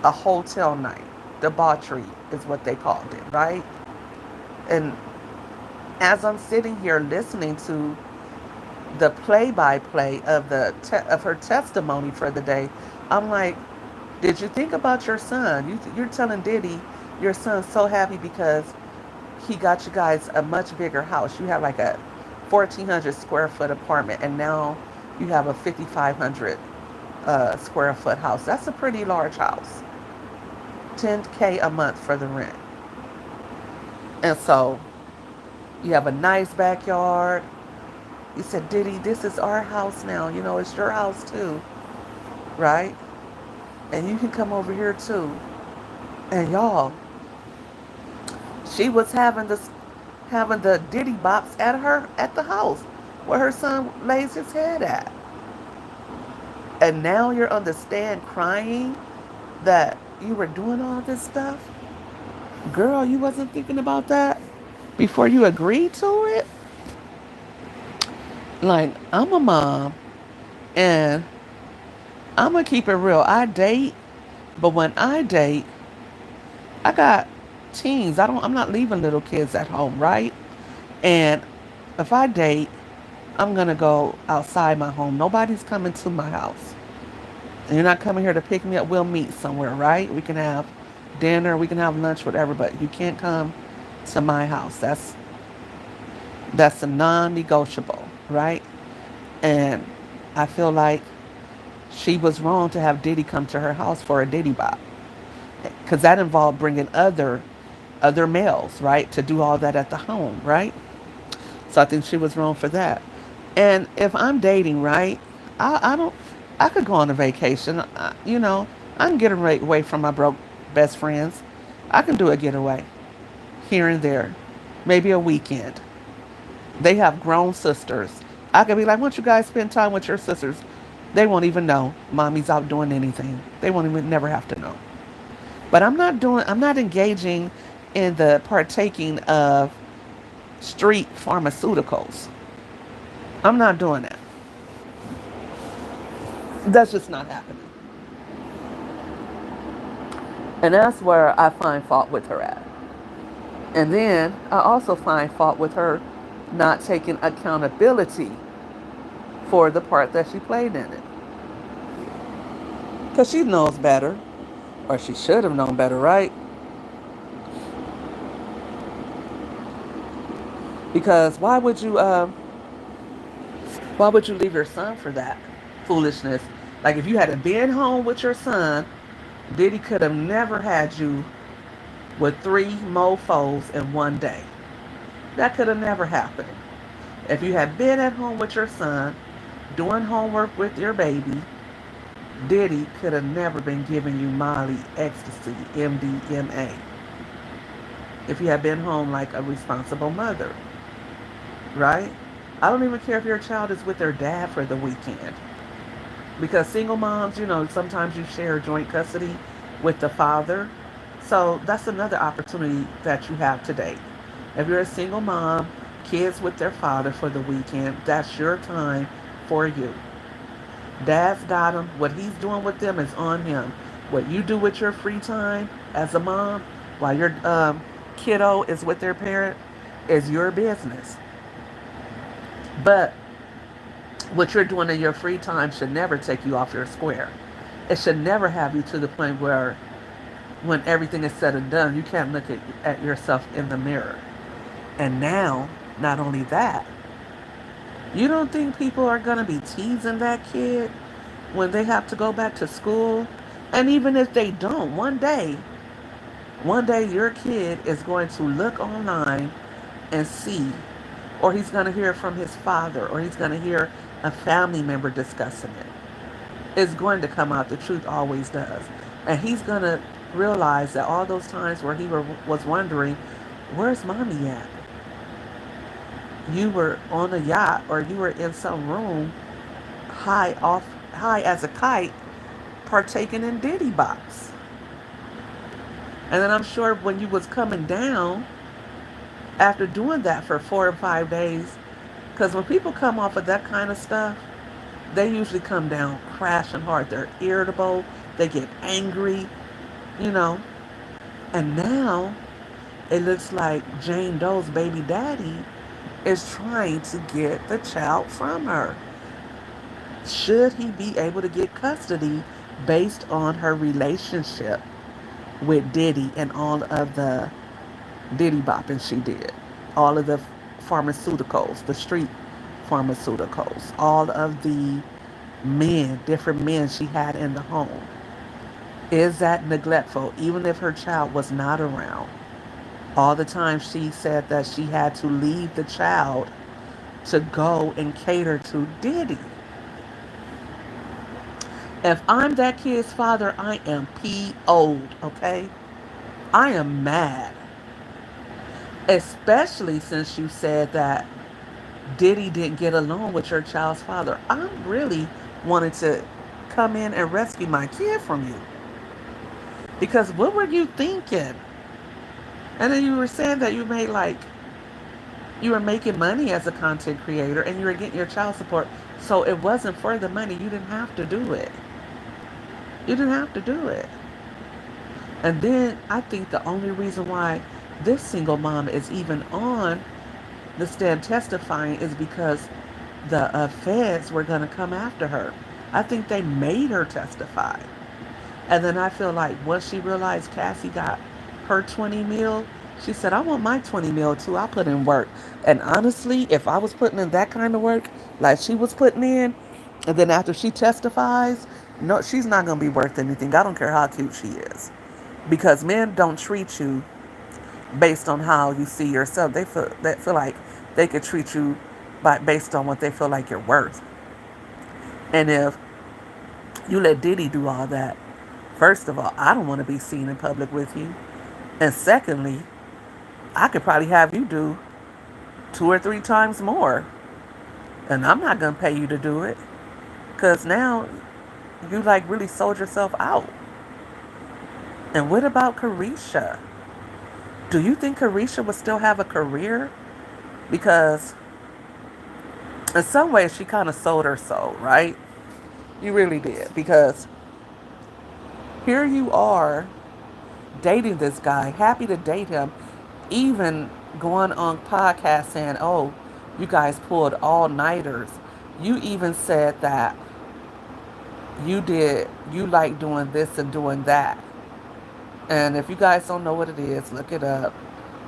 A: A hotel night. Debauchery is what they called it, right? And as I'm sitting here listening to the play-by-play of of her testimony for the day, I'm like, did you think about your son? You're telling Diddy your son's so happy because he got you guys a much bigger house. You have like a 1,400 square foot apartment, and now you have a 5,500 square foot house. That's a pretty large house. 10K a month for the rent. And so you have a nice backyard. You said, Diddy, this is our house now. You know, it's your house too, right? And you can come over here too. And y'all, she was having the Diddy Bops at the house where her son lays his head at. And now you're on the stand crying that you were doing all this stuff. Girl, you wasn't thinking about that before you agreed to it. Like, I'm a mom, and I'm gonna keep it real. I date, but when I date, I got teens. I'm not leaving little kids at home, right? And if I date, I'm gonna go outside my home. Nobody's coming to my house. And you're not coming here to pick me up. We'll meet somewhere, right? We can have dinner, we can have lunch, whatever, but you can't come to my house. That's a non-negotiable, right? And I feel like she was wrong to have Diddy come to her house for a Diddy Bop, because that involved bringing other males, right, to do all that at the home, right? So I think she was wrong for that. And if I'm dating, right, I don't, I could go on a vacation. I can get away from my broke best friends. I can do a getaway here and there, maybe a weekend. They have grown sisters. I could be like, why don't you guys spend time with your sisters? They won't even know mommy's out doing anything. They won't even never have to know. But I'm not engaging in the partaking of street pharmaceuticals. I'm not doing that. That's just not happening. And that's where I find fault with her at. And then I also find fault with her not taking accountability for the part that she played in it. Because she knows better, or she should have known better, right? Because why would you leave your son for that foolishness? Like if you had been home with your son, Diddy could have never had you with 3 mofos in one day. That could have never happened. If you had been at home with your son, doing homework with your baby, Diddy could have never been giving you Molly, ecstasy, MDMA. If you had been home like a responsible mother, right? I don't even care if your child is with their dad for the weekend. Because single moms, sometimes you share joint custody with the father. So that's another opportunity that you have today. If you're a single mom, kids with their father for the weekend, that's your time for you. Dad's got them. What he's doing with them is on him. What you do with your free time as a mom while your kiddo is with their parent is your business. But what you're doing in your free time should never take you off your square. It should never have you to the point where, when everything is said and done, you can't look at yourself in the mirror. And now, not only that, you don't think people are going to be teasing that kid when they have to go back to school? And even if they don't, one day your kid is going to look online and see, or he's going to hear from his father, or he's going to hear a family member discussing it. It's going to come out. The truth always does. And he's going to realize that all those times where was wondering, where's mommy at? You were on a yacht, or you were in some room high as a kite, partaking in Diddy box. And then I'm sure when you was coming down after doing that for 4 or 5 days, because when people come off of that kind of stuff, they usually come down crashing hard. They're irritable. They get angry, you know. And now it looks like Jane Doe's baby daddy is trying to get the child from her. Should he be able to get custody based on her relationship with Diddy and all of the Diddy bopping she did? All of the pharmaceuticals, the street pharmaceuticals, all of the men, different men she had in the home. Is that neglectful, even if her child was not around? All the time she said that she had to leave the child to go and cater to Diddy. If I'm that kid's father, I am PO'd, okay? I am mad. Especially since you said that Diddy didn't get along with your child's father. I really wanted to come in and rescue my kid from you. Because what were you thinking? And then you were saying that you were making money as a content creator and you were getting your child support. So it wasn't for the money. You didn't have to do it. You didn't have to do it. And then I think the only reason why this single mom is even on the stand testifying is because the feds were going to come after her. I think they made her testify. And then I feel like once she realized Cassie got her 20 mil, she said, I want my 20 mil too. I put in work. And honestly, if I was putting in that kind of work like she was putting in, and then after she testifies, no, she's not going to be worth anything. I don't care how cute she is. Because men don't treat you based on how you see yourself. They feel like they could treat you based on what they feel like you're worth. And if you let Diddy do all that, first of all, I don't want to be seen in public with you. And secondly, I could probably have you do 2 or 3 times more. And I'm not going to pay you to do it. Because now you like really sold yourself out. And what about Carisha? Do you think Carisha would still have a career? Because in some ways she kind of sold her soul, right? You really did. Because here you are dating this guy, happy to date him, even going on podcasts saying, oh, you guys pulled all-nighters. You even said that you like doing this and doing that. And if you guys don't know what it is, look it up.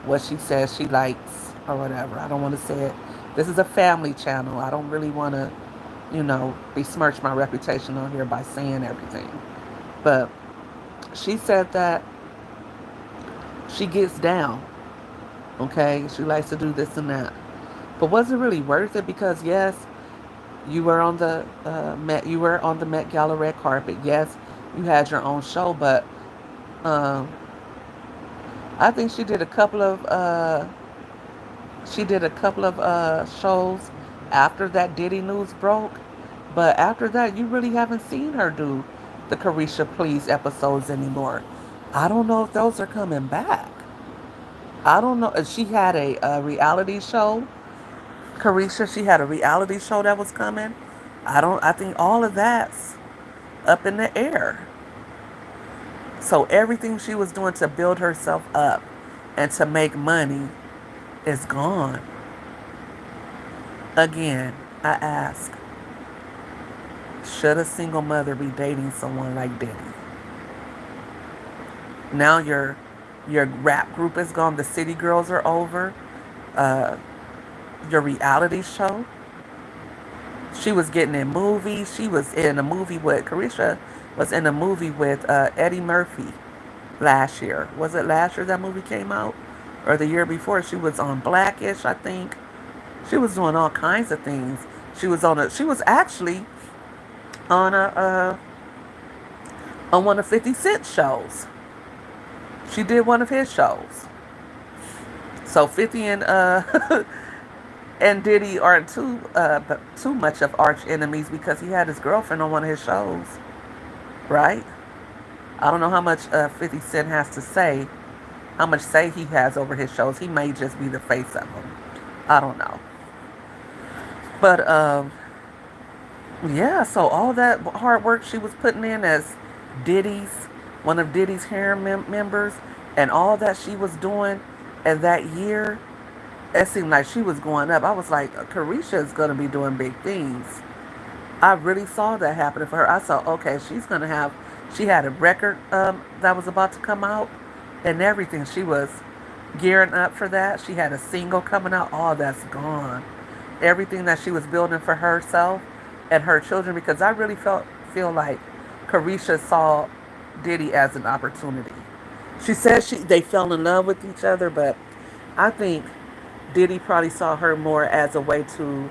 A: What she says she likes or whatever. I don't want to say it. This is a family channel. I don't really want to, besmirch my reputation on here by saying everything. But she said that she gets down. Okay? She likes to do this and that. But was it really worth it? Because yes, you were on the Met Gala red carpet. Yes, you had your own show, but um, I think she did a couple of shows after that Diddy news broke, But after that, you really haven't seen her do the Carisha Please episodes anymore. I don't know if those are coming back. I don't know. She had a reality show. Carisha, she had a reality show that was coming. I think all of that's up in the air. So everything she was doing to build herself up and to make money is gone. Again, I ask, should a single mother be dating someone like Diddy? Now your rap group is gone. The City Girls are over. Uh, your reality show. She was getting in movies. She was in a movie with Carisha. Was in a movie with Eddie Murphy last year. Was it last year that movie came out, or the year before? She was on Blackish, I think. She was doing all kinds of things. She was on a. She was actually on a on one of 50 Cent shows. She did one of his shows. So 50 and and Diddy aren't too much of arch enemies because he had his girlfriend on one of his shows, right? I don't know how much 50 Cent has to say, how much say he has over his shows. He may just be the face of them. I don't know. But yeah, so all that hard work she was putting in as Diddy's, one of Diddy's harem members, and all that she was doing in that year, it seemed like she was going up. I was like, Carisha is going to be doing big things. I really saw that happening for her. I saw, okay, she's going to have, she had a record that was about to come out and everything. She was gearing up for that. She had a single coming out. All that's gone. Everything that she was building for herself and her children, because I really feel like Carisha saw Diddy as an opportunity. She said they fell in love with each other, but I think Diddy probably saw her more as a way to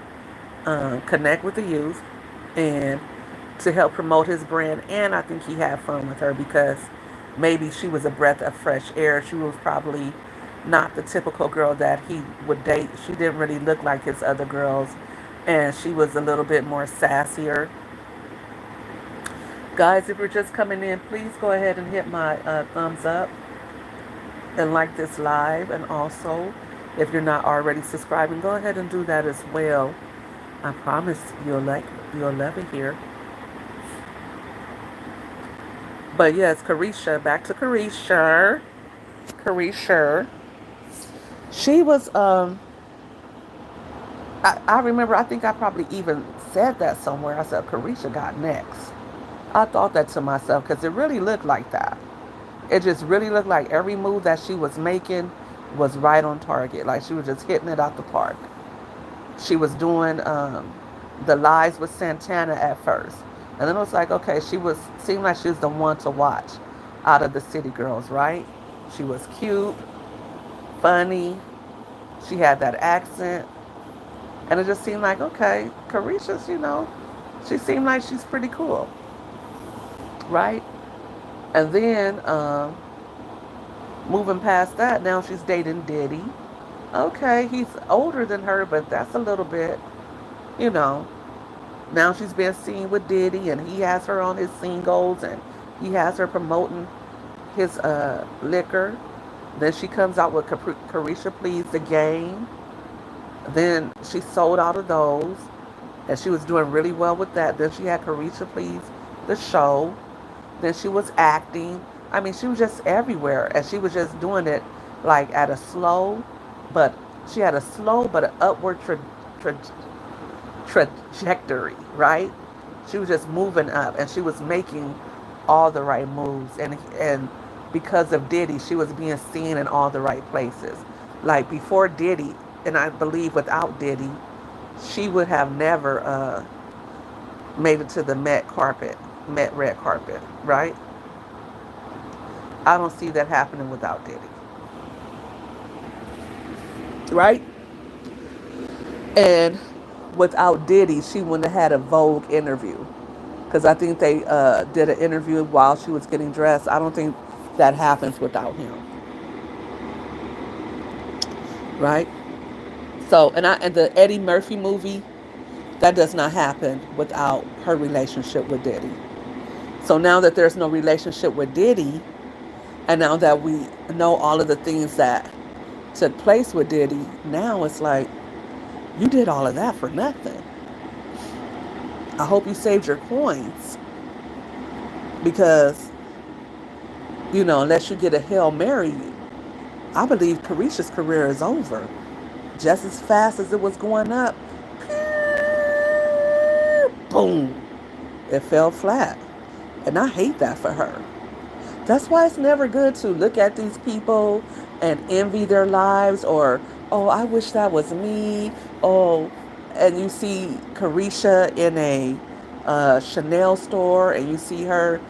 A: connect with the youth and to help promote his brand. And I think he had fun with her because maybe she was a breath of fresh air. She was probably not the typical girl that he would date. She didn't really look like his other girls, and she was a little bit more sassier. Guys, if you're just coming in, please go ahead and hit my thumbs up and like this live. And also, if you're not already subscribing, go ahead and do that as well. I promise you'll love it here. But yes, Carisha, back to Carisha. Carisha. She was I remember, I think I probably even said that somewhere. I said Carisha got next. I thought that to myself because it really looked like that. It just really looked like every move that she was making was right on target. Like she was just hitting it out the park. She was doing the lies with Santana at first. And then it was like, okay, seemed like she was the one to watch out of the City Girls, right? She was cute, funny. She had that accent. And it just seemed like, okay, Carisha's, she seemed like she's pretty cool, right? And then moving past that, now she's dating Diddy. Okay, he's older than her, but that's a little bit, you know. Now she's been seen with Diddy, and he has her on his singles, and he has her promoting his liquor. Then she comes out with Carisha Please the Game. Then she sold out of those, and she was doing really well with that. Then she had Carisha Please the show. Then she was acting. I mean, she was just everywhere, and she was just doing it like at a slow, but she had a slow but an upward tra- trajectory, right? She was just moving up, and she was making all the right moves, and because of Diddy, she was being seen in all the right places. Like before Diddy, and I believe without Diddy, she would have never made it to the Met red carpet, right? I don't see that happening without Diddy, right? And without Diddy, she wouldn't have had a Vogue interview because I think they did an interview while she was getting dressed. I don't think that happens without him, right? So, and the Eddie Murphy movie, That does not happen without her relationship with Diddy. So now that there's no relationship with Diddy, and now that we know all of the things that took place with Diddy, now it's like, you did all of that for nothing. I hope you saved your coins because, unless you get a Hail Mary, I believe Carisha's career is over. Just as fast as it was going up, boom, it fell flat. And I hate that for her. That's why it's never good to look at these people and envy their lives or, oh, I wish that was me. Oh, and you see Carisha in a Chanel store and you see her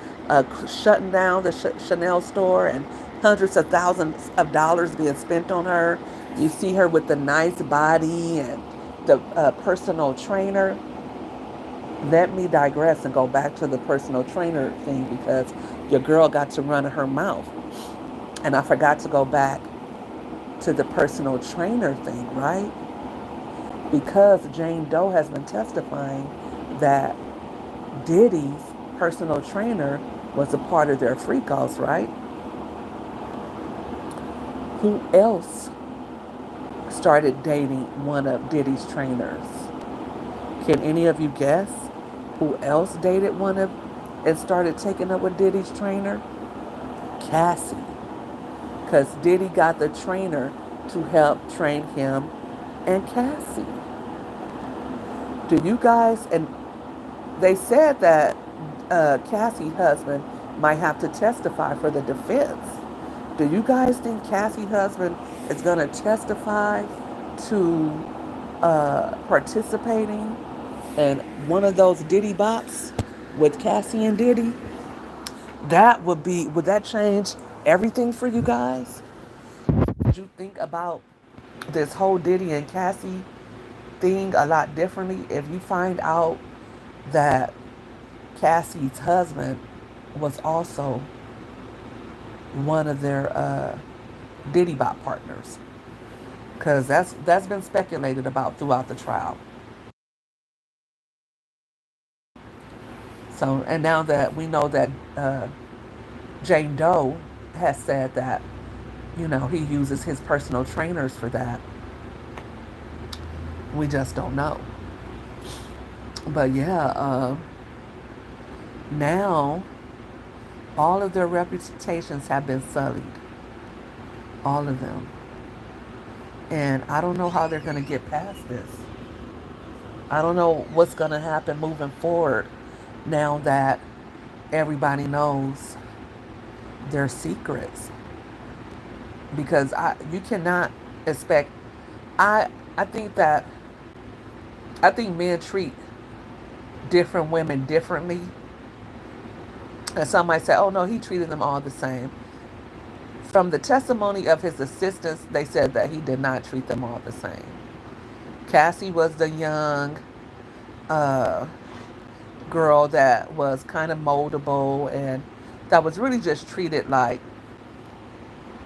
A: shutting down the Chanel store and hundreds of thousands of dollars being spent on her. You see her with the nice body and the personal trainer. Let me digress and go back to the personal trainer thing because your girl got to run her mouth. And I forgot to go back to the personal trainer thing, right? Because Jane Doe has been testifying that Diddy's personal trainer was a part of their freak-offs, right? Who else started dating one of Diddy's trainers? Can any of you guess who else dated one of and started taking up with Diddy's trainer? Cassie. Because Diddy got the trainer to help train him and Cassie. Do you guys, and they said that Cassie's husband might have to testify for the defense. Do you guys think Cassie's husband is going to testify to participating in one of those Diddy bops with Cassie and Diddy? Would that change everything for you guys? Did you think about this whole Diddy and Cassie thing a lot differently if you find out that Cassie's husband was also one of their Diddy Bop partners? Because that's been speculated about throughout the trial. So, and now that we know that Jane Doe has said that, he uses his personal trainers for that, we just don't know. But yeah, now all of their reputations have been sullied. All of them. And I don't know how they're going to get past this. I don't know what's going to happen moving forward now that everybody knows their secrets. Because you cannot expect. I I think that I think men treat different women differently. And some might say, "Oh no, he treated them all the same." From the testimony of his assistants, they said that he did not treat them all the same. Cassie was the young uh, girl that was kind of moldable and that was really just treated like,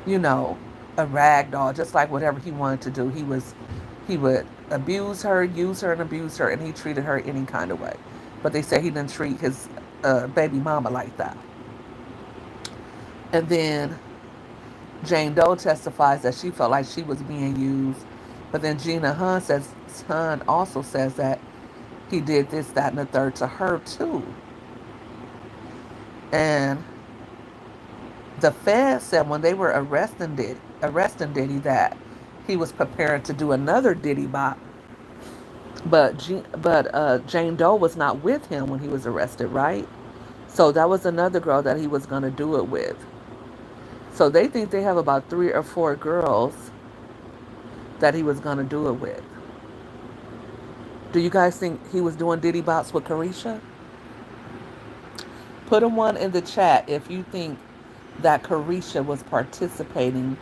A: you know, a rag doll, just like whatever he wanted to do. He would abuse her, use her, and abuse her, and he treated her any kind of way. But they say he didn't treat his baby mama like that. And then Jane Doe testifies that she felt like she was being used. But then Hun also says that he did this, that, and the third to her too. And the feds said when they were arresting Diddy that he was preparing to do another Diddy bop. But Jane Doe was not with him when he was arrested, right? So that was another girl that he was going to do it with. So they think they have about 3 or 4 girls that he was going to do it with. Do you guys think he was doing Diddy bops with Carisha? Put a 1 in the chat if you think that Carisha was participating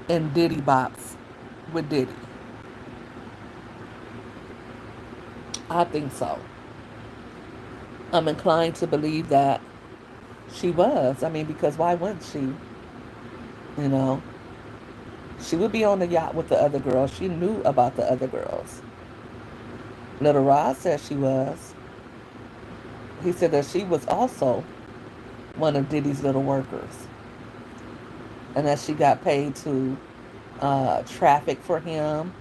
A: in Diddy bops with Diddy. I think so. I'm inclined to believe that she was. I mean, because why wouldn't she? You know, she would be on the yacht with the other girls. She knew about the other girls. Little Rod said she was. He said that she was also one of Diddy's little workers, and that she got paid to traffic for him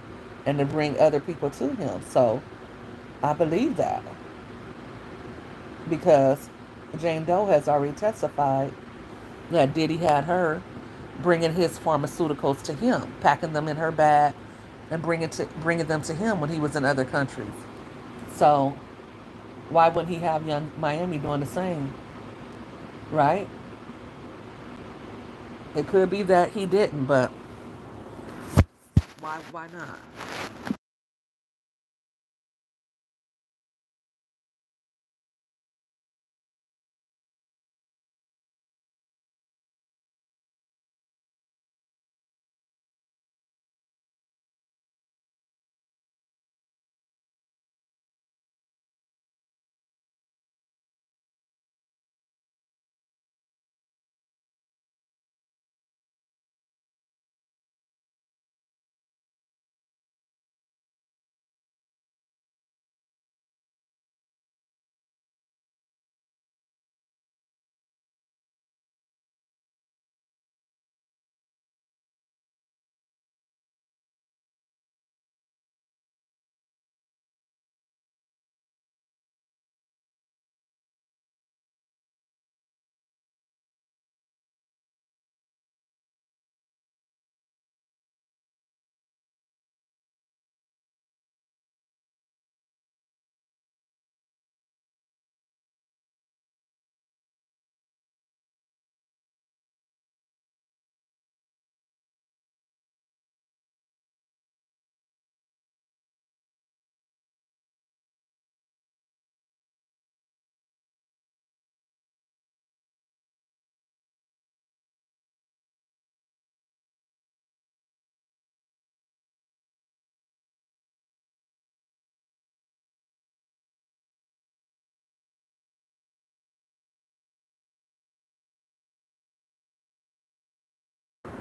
A: and to bring other people to him. So I believe that because Jane Doe has already testified that Diddy had her bringing his pharmaceuticals to him, packing them in her bag, and bringing them to him when he was in other countries. So why wouldn't he have Young Miami doing the same, right? It could be that he didn't, but why not?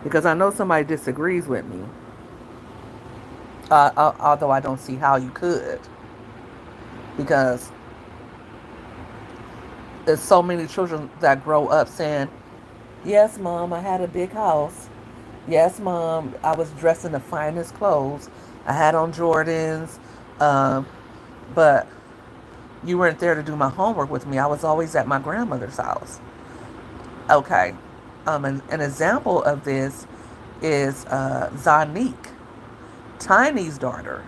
A: Because I know somebody disagrees with me, although I don't see how you could, because there's so many children that grow up saying, "Yes, mom, I had a big house. Yes, mom, I was dressed in the finest clothes. I had on Jordans, um, but you weren't there to do my homework with me. I was always at my grandmother's house." Okay, an example of this is Zanique, Tiny's daughter.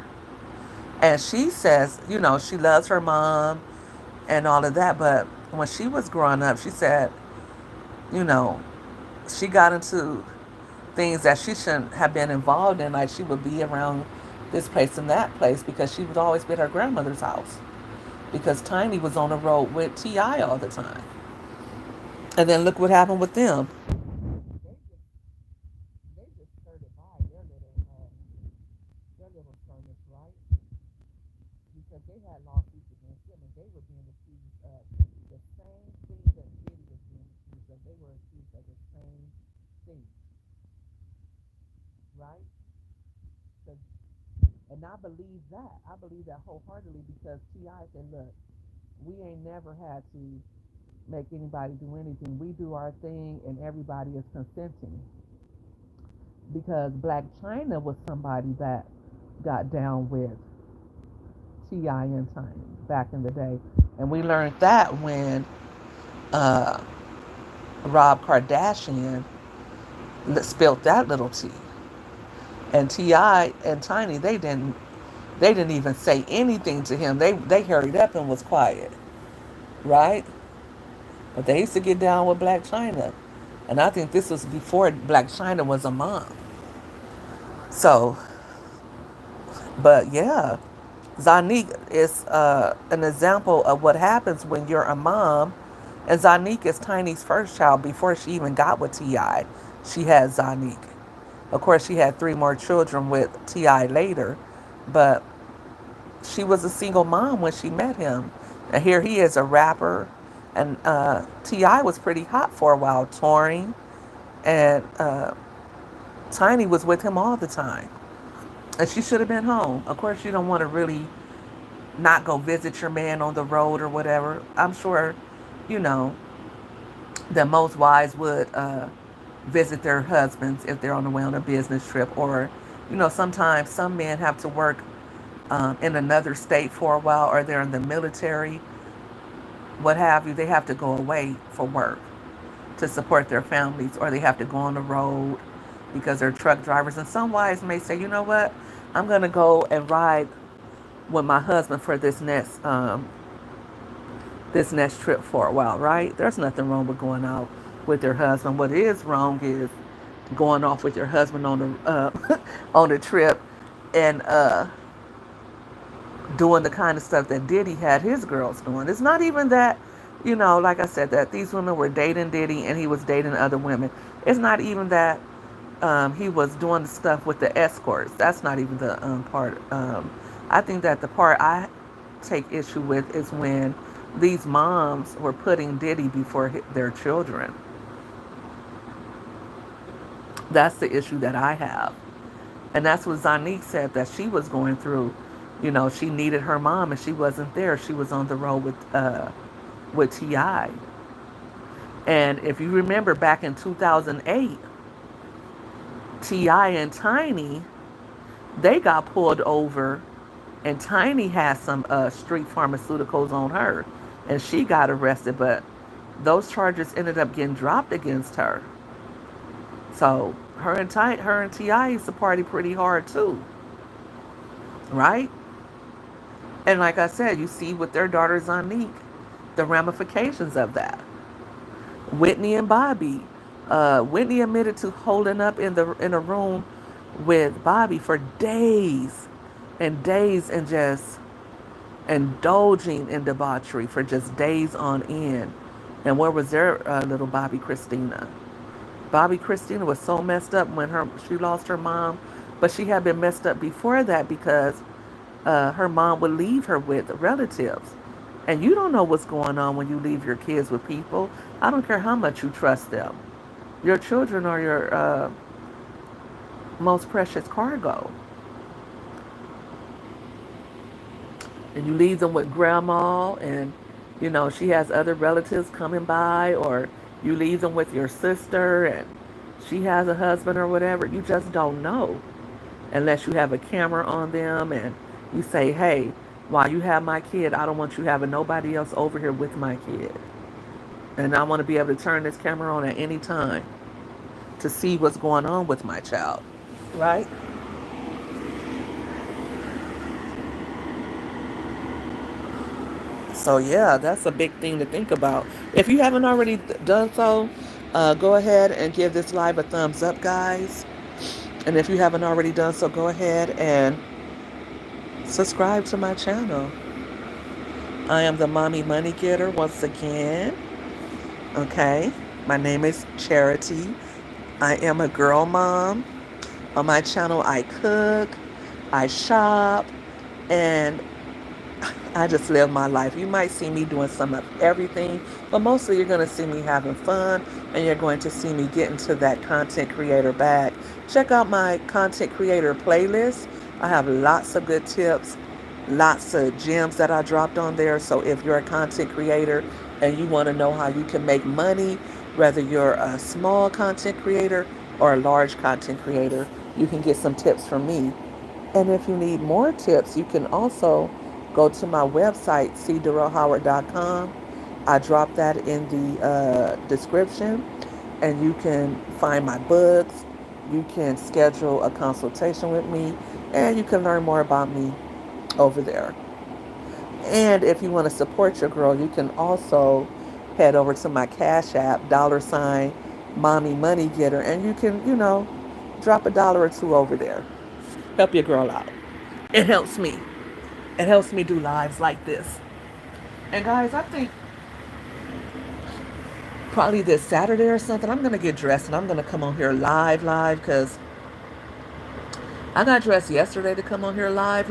A: And she says, she loves her mom and all of that. But when she was growing up, she said, you know, she got into things that she shouldn't have been involved in. Like she would be around this place and that place because she would always be at her grandmother's house. Because Tiny was on the road with T.I. all the time. And then look what happened with them. They just skirted by their little skirmish, right? Because they had lawsuits against them and they were being accused of the same thing that Diddy was being accused of. They were accused of the same thing, right? 'Cause- And I believe that. I believe that wholeheartedly because T.I. said, look, we ain't never had to make anybody do anything. We do our thing and everybody is consenting. Because Black China was somebody that got down with T.I. and Tiny back in the day. And we learned that when uh, Rob Kardashian spilled that little tea. And T.I. and Tiny, they didn't even say anything to him. They hurried up and was quiet, right? But they used to get down with Black China. And I think this was before Black China was a mom. So, but yeah, Zanique is an example of what happens when you're a mom. And Zanique is Tiny's first child before she even got with T.I. She had Zanique. Of course, she had three more children with T.I. later, but she was a single mom when she met him. And here he is, a rapper. And T.I. was pretty hot for a while, touring. And Tiny was with him all the time. And she should have been home. Of course, you don't want to really not go visit your man on the road or whatever. I'm sure, you know, that most wives would visit their husbands if they're on the way on a business trip, or, sometimes some men have to work in another state for a while, or they're in the military, what have you. They have to go away for work to support their families, or they have to go on the road because they're truck drivers. And some wives may say, you know what, I'm going to go and ride with my husband for this next trip for a while, right? There's nothing wrong with going out with your husband. What is wrong is going off with your husband on the on the trip, and doing the kind of stuff that Diddy had his girls doing. It's not even that, like I said, that these women were dating Diddy and he was dating other women. It's not even that he was doing the stuff with the escorts. That's not even the part. I think that the part I take issue with is when these moms were putting Diddy before their children. That's the issue that I have. And that's what Zanique said that she was going through. She needed her mom and she wasn't there. She was on the road with T.I. And if you remember back in 2008, T.I. and Tiny, they got pulled over, and Tiny had some street pharmaceuticals on her, and she got arrested, but those charges ended up getting dropped against her. So her and T.I. used to party pretty hard too, right? And like I said, you see with their daughter Zanique, the ramifications of that. Whitney and Bobby. Whitney admitted to holding up in a room with Bobby for days and days, and just indulging in debauchery for just days on end. And where was their little Bobby Christina? Bobby Christina was so messed up when she lost her mom, but she had been messed up before that because her mom would leave her with relatives. And you don't know what's going on when you leave your kids with people. I don't care how much you trust them. Your children are your most precious cargo. And you leave them with grandma, and she has other relatives coming by, or you leave them with your sister and she has a husband or whatever. You just don't know unless you have a camera on them and you say, hey, while you have my kid, I don't want you having nobody else over here with my kid. And I want to be able to turn this camera on at any time to see what's going on with my child, right? So yeah, that's a big thing to think about. If you haven't already done so, go ahead and give this live a thumbs up, guys. And if you haven't already done so, go ahead and subscribe to my channel. I am the Mommy Money Getter once again. Okay, my name is Charity. I am a girl mom. On my channel, I cook, I shop, and I just live my life. You might see me doing some of everything, but mostly you're going to see me having fun, and you're going to see me get into that content creator bag. Check out my content creator playlist. I have lots of good tips, lots of gems that I dropped on there. So if you're a content creator and you want to know how you can make money, whether you're a small content creator or a large content creator, you can get some tips from me. And if you need more tips, you can also go to my website, cdarrellhoward.com. I drop that in the description, and you can find my books. You can schedule a consultation with me, and you can learn more about me over there. And if you want to support your girl, you can also head over to my Cash App, $ Mommy Money Getter, and you can, drop $1 or two over there. Help your girl out. It helps me. It helps me do lives like this. And guys, I think probably this Saturday or something, I'm going to get dressed and I'm going to come on here live, because I got dressed yesterday to come on here live.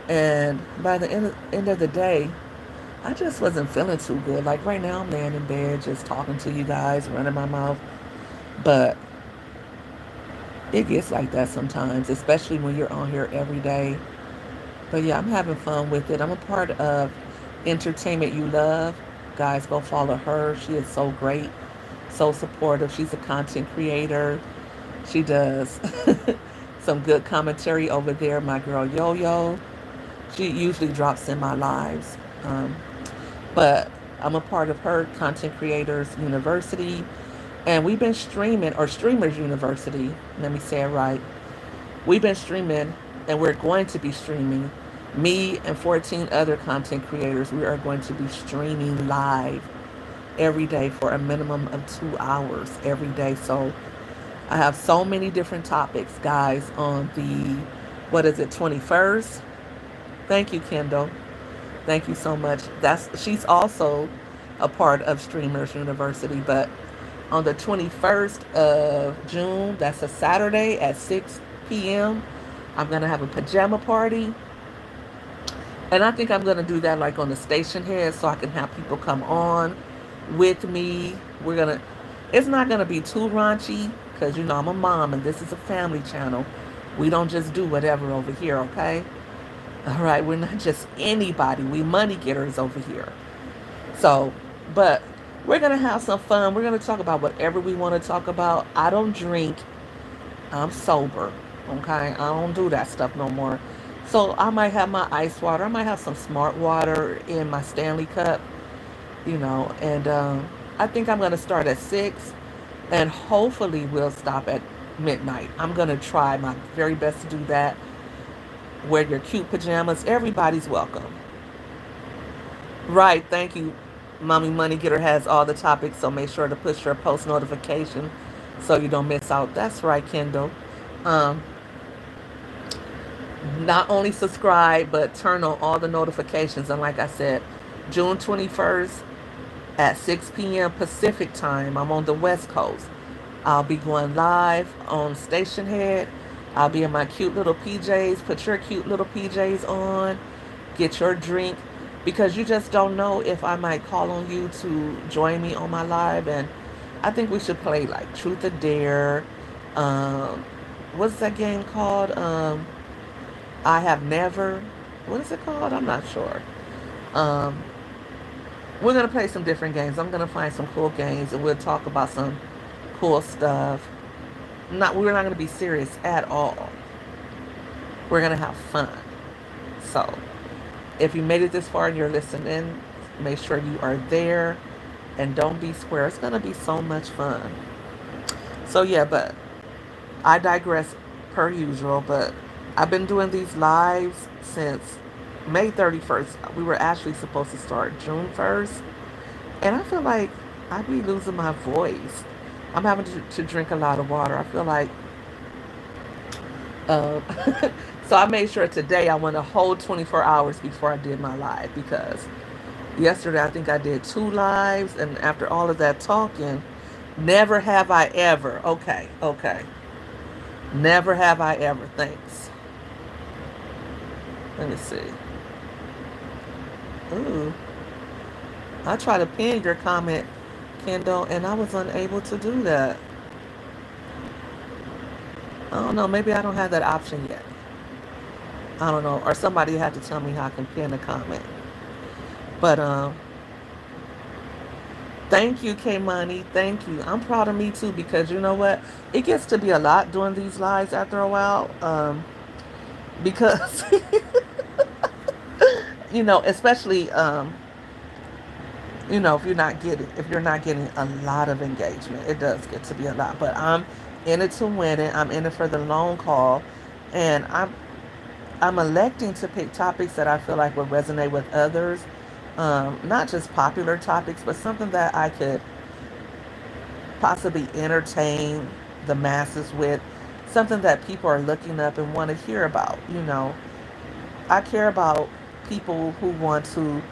A: And by the end of the day, I just wasn't feeling too good. Like right now, I'm laying in bed just talking to you guys, running my mouth. But it gets like that sometimes, especially when you're on here every day. But yeah, I'm having fun with it. I'm a part of Entertainment You Love. Guys, go follow her. She is so great, so supportive. She's a content creator. She does some good commentary over there. My girl Yo Yo, she usually drops in my lives. But I'm a part of her Content Creators University. And we've been streaming, or Streamers University, let me say it right. We've been streaming, and we're going to be streaming. Me and 14 other content creators, we are going to be streaming live every day for a minimum of 2 hours every day. So I have so many different topics, guys, on the, what is it, 21st? Thank you, Kendall. Thank you so much. She's also a part of Streamers University, but on the 21st of June, that's a Saturday at 6 p.m., I'm going to have a pajama party. And I think I'm going to do that like on the station here so I can have people come on with me. It's not going to be too raunchy because, I'm a mom and this is a family channel. We don't just do whatever over here, okay? All right, we're not just anybody. We money getters over here. So, but we're going to have some fun. We're going to talk about whatever we want to talk about. I don't drink. I'm sober. Okay? I don't do that stuff no more. So I might have my ice water. I might have some smart water in my Stanley cup, and I think I'm going to start at 6 and hopefully we'll stop at midnight. I'm going to try my very best to do that. Wear your cute pajamas. Everybody's welcome. Right. Thank you. Mommy Money Getter has all the topics, so make sure to push your post notification so you don't miss out. That's right, Kendall. Um, Not only subscribe, but turn on all the notifications. And like I said, June 21st at 6 p.m. Pacific time, I'm on the West Coast. I'll be going live on Station Head. I'll be in my cute little PJs. Put your cute little PJs on. Get your drink. Because you just don't know if I might call on you to join me on my live. And I think we should play like Truth or Dare. Um, what's that game called? I have never. What is it called? I'm not sure. Um, we're gonna play some different games. I'm gonna find some cool games, and we'll talk about some cool stuff. We're not gonna be serious at all. We're gonna have fun. So, if you made it this far and you're listening, make sure you are there, and don't be square. It's gonna be so much fun. So yeah, but I digress per usual. But I've been doing these lives since May 31st. We were actually supposed to start June 1st. And I feel like I be losing my voice. I'm having to drink a lot of water. I feel like, uh, so I made sure today I went a whole 24 hours before I did my live because yesterday I think I did 2 lives. And after all of that talking, never have I ever. Okay, okay. Never have I ever. Thanks. Let me see. Ooh. I tried to pin your comment, Kendall, and I was unable to do that. I don't know. Maybe I don't have that option yet. I don't know. Or somebody had to tell me how I can pin a comment. But thank you, K Money. Thank you. I'm proud of me too because you know what? It gets to be a lot doing these lives after a while. Because especially if you're not getting a lot of engagement, it does get to be a lot. But I'm in it to win it. I'm in it for the long haul, and I'm electing to pick topics that I feel like would resonate with others. Not just popular topics, but something that I could possibly entertain the masses with, something that people are looking up and want to hear about. I care about people who want to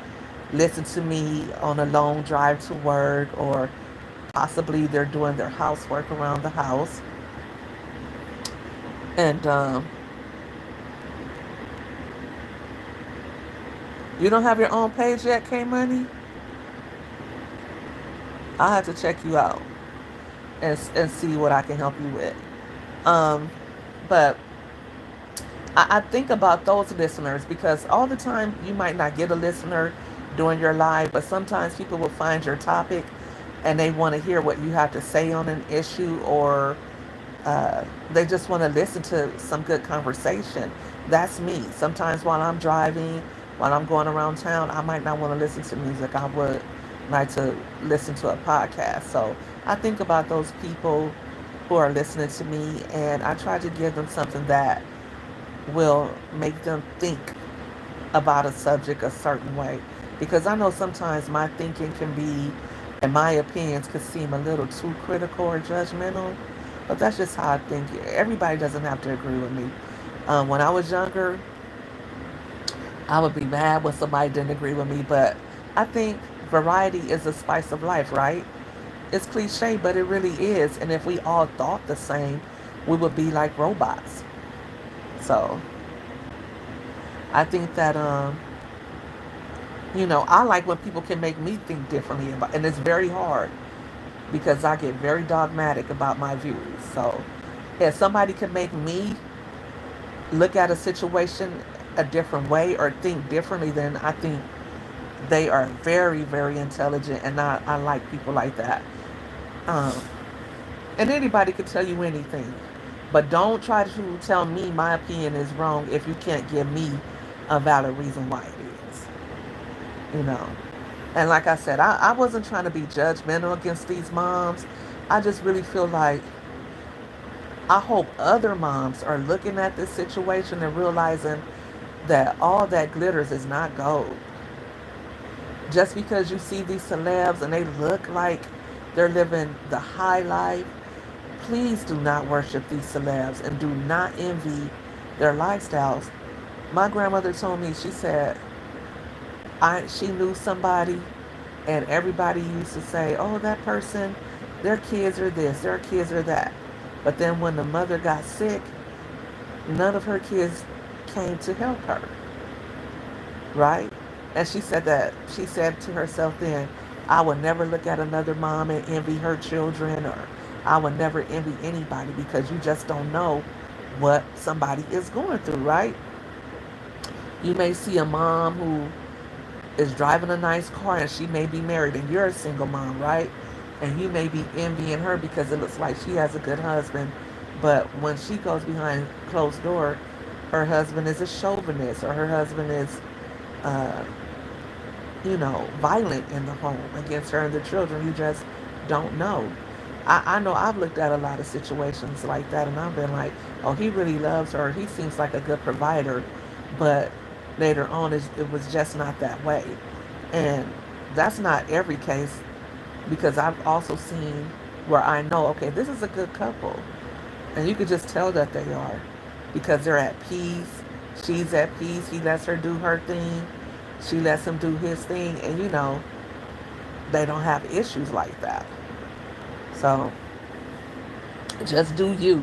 A: listen to me on a long drive to work, or possibly they're doing their housework around the house. And you don't have your own page yet, K Money? I'll have to check you out and see what I can help you with. Um, but I think about those listeners because all the time you might not get a listener during your live, but sometimes people will find your topic and they want to hear what you have to say on an issue, or they just want to listen to some good conversation. That's me. Sometimes while I'm driving, while I'm going around town, I might not want to listen to music. I would like to listen to a podcast. So I think about those people who are listening to me, and I try to give them something that will make them think about a subject a certain way. Because I know sometimes my thinking can be, and my opinions could seem a little too critical or judgmental, but that's just how I think. Everybody doesn't have to agree with me. When I was younger, I would be mad when somebody didn't agree with me, but I think variety is the spice of life, right? It's cliche, but it really is. And if we all thought the same, we would be like robots. So I think that I like when people can make me think differently about, and it's very hard because I get very dogmatic about my views. So if somebody can make me look at a situation a different way or think differently, then I think they are very, very intelligent, and I like people like that. Um, and anybody could tell you anything, but don't try to tell me my opinion is wrong if you can't give me a valid reason why it is. You know. And like I said, I wasn't trying to be judgmental against these moms. I just really feel like I hope other moms are looking at this situation and realizing that all that glitters is not gold. Just because you see these celebs and they look like they're living the high life, please do not worship these celebs and do not envy their lifestyles. My grandmother told me, she said, she knew somebody, and everybody used to say, oh, that person, their kids are this, their kids are that. But then when the mother got sick, none of her kids came to help her, right? And she said to herself then, I would never look at another mom and envy her children, or I would never envy anybody, because you just don't know what somebody is going through, right? You may see a mom who is driving a nice car and she may be married and you're a single mom, right? And you may be envying her because it looks like she has a good husband. But when she goes behind closed door, her husband is a chauvinist, or her husband is, uh, violent in the home against her and the children. You just don't know. I know I've looked at a lot of situations like that, and I've been like, oh, he really loves her. He seems like a good provider. But later on, it was just not that way. And that's not every case, because I've also seen where I know, okay, this is a good couple. And you could just tell that they are, because they're at peace. She's at peace. He lets her do her thing. She lets him do his thing. And, they don't have issues like that. So just do you.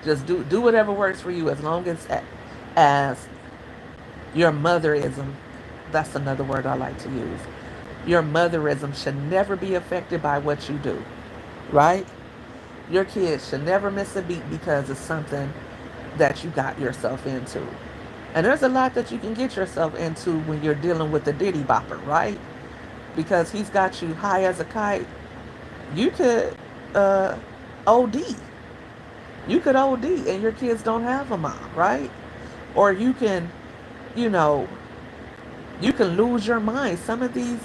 A: Just do whatever works for you, as long as your motherism, that's another word I like to use. Your motherism should never be affected by what you do, right? Your kids should never miss a beat because of something that you got yourself into. And there's a lot that you can get yourself into when you're dealing with the Diddy bopper, right? Because he's got you high as a kite. You could uh, OD. You could OD and your kids don't have a mom, right? Or you know, you can lose your mind. Some of these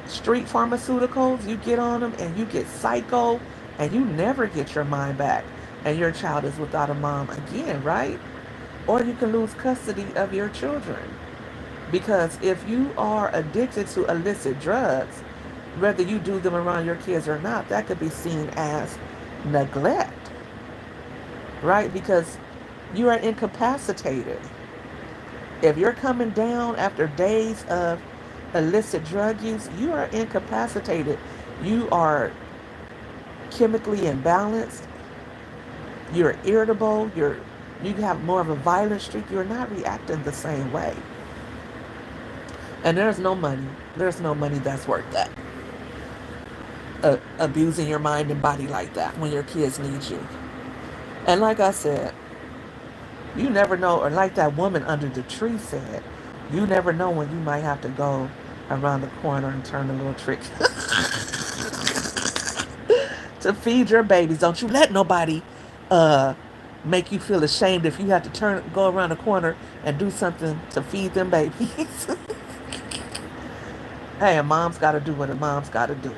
A: street pharmaceuticals, you get on them and you get psycho and you never get your mind back. And your child is without a mom again, right? Or you can lose custody of your children. Because if you are addicted to illicit drugs, whether you do them around your kids or not, that could be seen as neglect, right? Because you are incapacitated. If you're coming down after days of illicit drug use, you are incapacitated. You are chemically imbalanced. You're irritable. You have more of a violent streak. You're not reacting the same way. And there's no money. There's no money that's worth that. Abusing your mind and body like that when your kids need you. And like I said, You never know, or like that woman under the tree said, you never know when you might have to go around the corner and turn a little trick to feed your babies. Don't you let nobody uh, make you feel ashamed if you have to go around the corner and do something to feed them babies. Hey, a mom's got to do what a mom's got to do.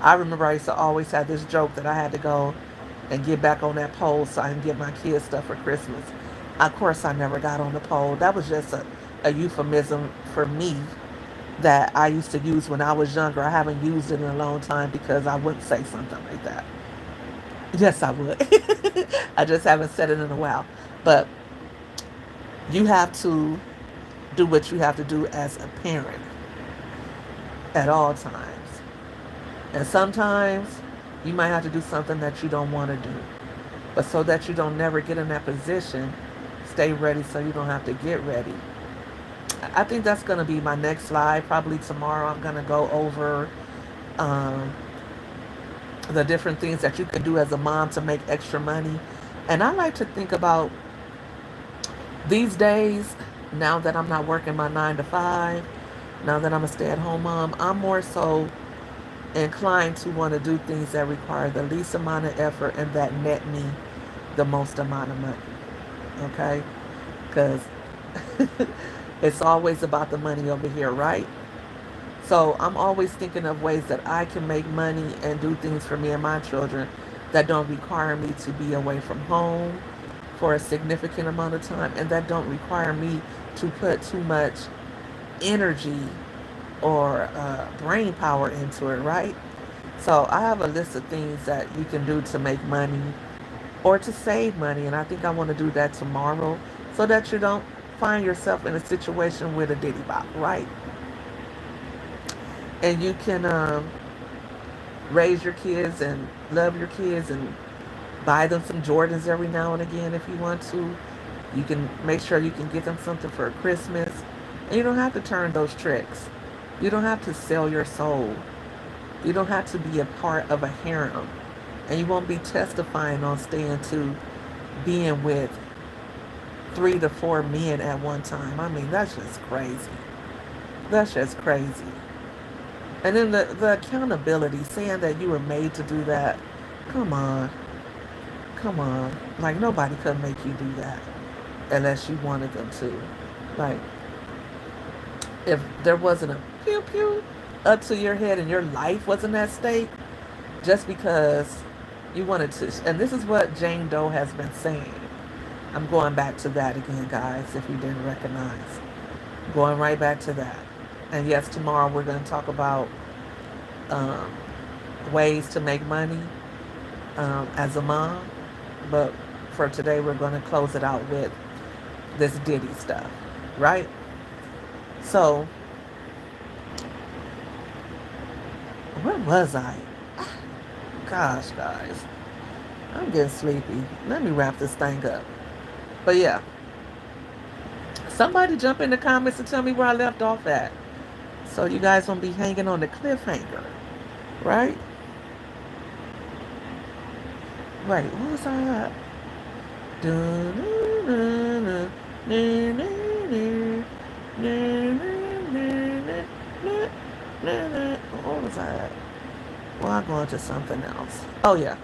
A: I remember I used to always have this joke that I had to go and get back on that pole so I can get my kids stuff for Christmas. Of course, I never got on the pole. That was just a euphemism for me that I used to use when I was younger. I haven't used it in a long time because I wouldn't say something like that. Yes, I would. I just haven't said it in a while. But you have to do what you have to do as a parent at all times. And sometimes you might have to do something that you don't want to do. But so that you don't never get in that position, stay ready so you don't have to get ready. I think that's going to be my next slide. Probably tomorrow I'm going to go over um, the different things that you can do as a mom to make extra money. And I like to think about these days, now that I'm not working my 9 to 5, now that I'm a stay at home mom, I'm more so inclined to want to do things that require the least amount of effort and that net me the most amount of money. Okay? Because it's always about the money over here, right? So I'm always thinking of ways that I can make money and do things for me and my children that don't require me to be away from home for a significant amount of time and that don't require me to put too much energy or brain power into it, right? So I have a list of things that you can do to make money or to save money, and I think I want to do that tomorrow so that you don't find yourself in a situation with a Diddy bop, right? And you can raise your kids and love your kids and buy them some Jordans every now and again if you want to. You can make sure you can get them something for Christmas. And you don't have to turn those tricks. You don't have to sell your soul. You don't have to be a part of a harem. And you won't be testifying on staying to being with 3 to 4 men at one time. I mean, that's just crazy. That's just crazy. And then the accountability, saying that you were made to do that. Come on. Come on. Like, nobody could make you do that unless you wanted them to. Like, if there wasn't a pew pew up to your head and your life wasn't at stake, just because you wanted to. And this is what Jane Doe has been saying. I'm going back to that again, guys, if you didn't recognize. Going right back to that. And yes, tomorrow we're going to talk about um, ways to make money as a mom. But for today, we're going to close it out with this Diddy stuff, right? So, where was I? Gosh, guys, I'm getting sleepy. Let me wrap this thing up. But yeah, somebody jump in the comments and tell me where I left off at. So you guys won't be hanging on the cliffhanger, right? Wait, what was I at? What was I at? Well, I'm going to something else. Oh yeah,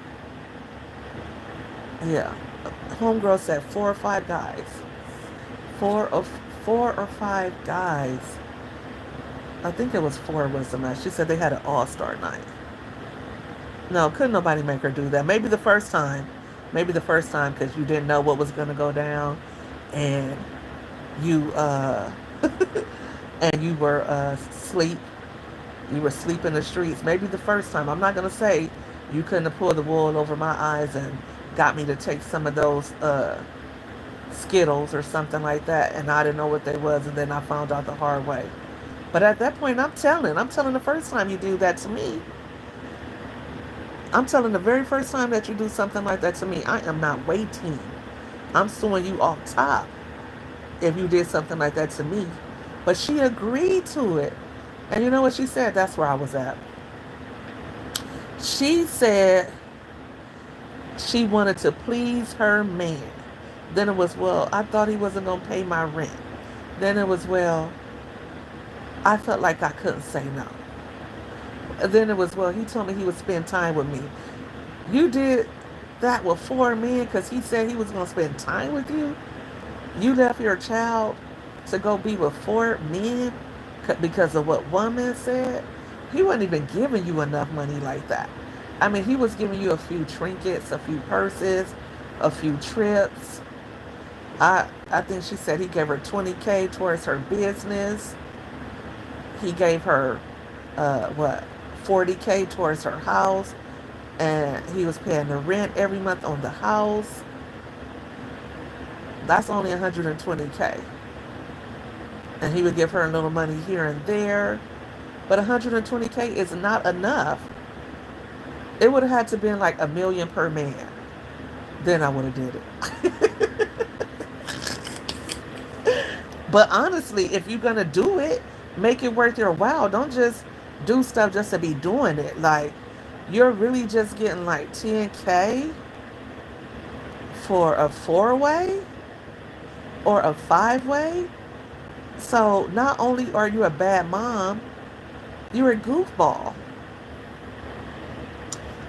A: yeah. Homegirl said 4 or 5 guys. Four or five guys. I think it was four was the match. She said they had an all-star night. No, couldn't nobody make her do that. Maybe the first time. Maybe the first time because you didn't know what was going to go down. And you, and you were asleep. You were asleep in the streets. Maybe the first time. I'm not going to say you couldn't have pulled the wool over my eyes and got me to take some of those Skittles or something like that. And I didn't know what they was. And then I found out the hard way. But at that point, I'm telling the first time you do that to me, I'm telling the very first time that you do something like that to me, I am not waiting. I'm suing you off top if you did something like that to me. But she agreed to it. And you know what she said? That's where I was at. She said she wanted to please her man. Then it was, well, I thought he wasn't going to pay my rent. Then it was, well, I felt like I couldn't say no. Then it was, well, he told me he would spend time with me. You did that with four men because he said he was going to spend time with you? You left your child to go be with four men because of what one man said? He wasn't even giving you enough money like that. I mean, he was giving you a few trinkets, a few purses, a few trips. I think she said he gave her 20K towards her business. He gave her what 40K towards her house, and he was paying the rent every month on the house. That's only 120K, and he would give her a little money here and there. But 120K is not enough. It would have had to been like a million per man. Then I would have did it. But honestly, if you're gonna do it, make it worth your while. Don't just do stuff just to be doing it. Like you're really just getting like 10K for a four-way or a five-way. So not only are you a bad mom, you're a goofball.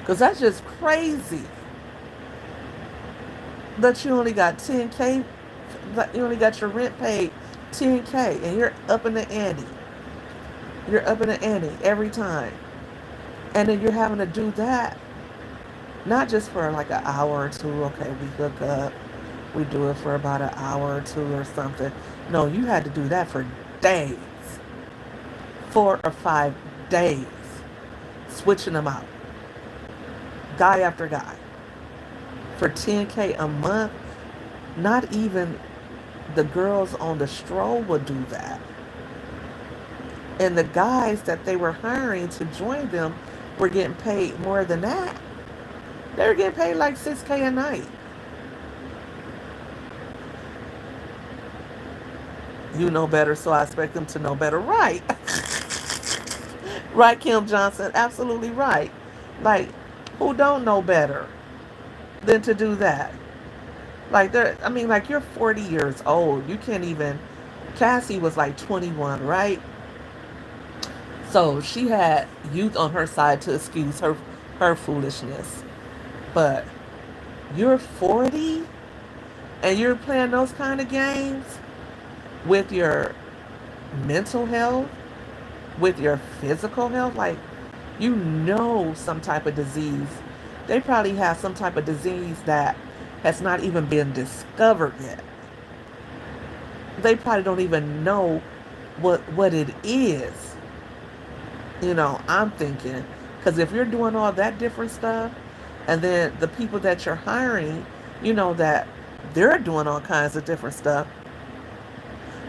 A: Because that's just crazy that you only got 10K, that you only got your rent paid 10K, and you're up in the ante. You're up in the ante every time. And then you're having to do that, not just for like an hour or two. Okay, we hook up, we do it for about an hour or two or something. No, you had to do that for days, 4 or 5 days, switching them out, guy after guy, for 10K a month. Not even the girls on the stroll would do that. And the guys that they were hiring to join them were getting paid more than that. They were getting paid like 6K a night. You know better, so I expect them to know better. Right. Right, Kim Johnson. Absolutely right. Like, who don't know better than to do that? Like, I mean, like, you're 40 years old. You can't even. Cassie was like 21, right? So she had youth on her side to excuse her foolishness. But you're 40 and you're playing those kind of games with your mental health, with your physical health. Like, you know, some type of disease. They probably have some type of disease that has not even been discovered yet. They probably don't even know what it is. I'm thinking, because if you're doing all that different stuff, and then the people that you're hiring, that they're doing all kinds of different stuff.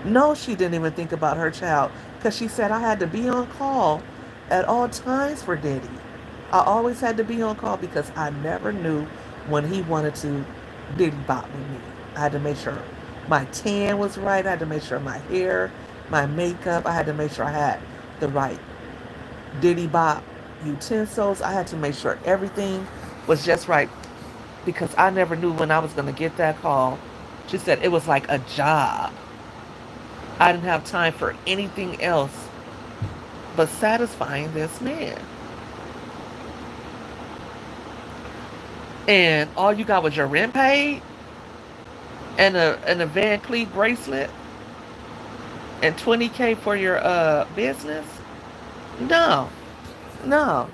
A: No, she didn't even think about her child, because she said, I had to be on call at all times for Diddy. I always had to be on call because I never knew when he wanted to Diddy bop with me. I had to make sure my tan was right. I had to make sure my hair, my makeup, I had to make sure I had the right Diddy bop utensils. I had to make sure everything was just right because I never knew when I was going to get that call. She said it was like a job. I didn't have time for anything else but satisfying this man. And all you got was your rent paid and a Van Cleef bracelet and 20K for your business? No. No.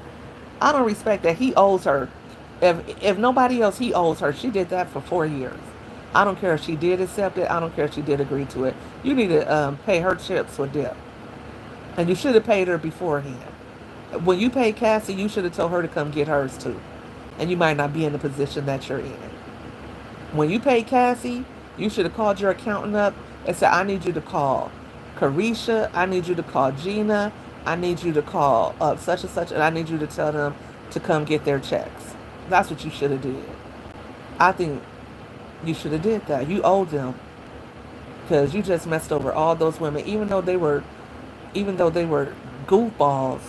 A: I don't respect that. He owes her. If nobody else, he owes her. She did that for 4 years. I don't care if she did accept it. I don't care if she did agree to it. You need to pay her chips with dip. And you should have paid her beforehand. When you paid Cassie, you should have told her to come get hers too. And you might not be in the position that you're in. When you paid Cassie, you should have called your accountant up and said, I need you to call Carisha. I need you to call Gina. I need you to call such and such, and I need you to tell them to come get their checks. That's what you should have did. I think you should have did that. You owed them because you just messed over all those women, even though they were goofballs.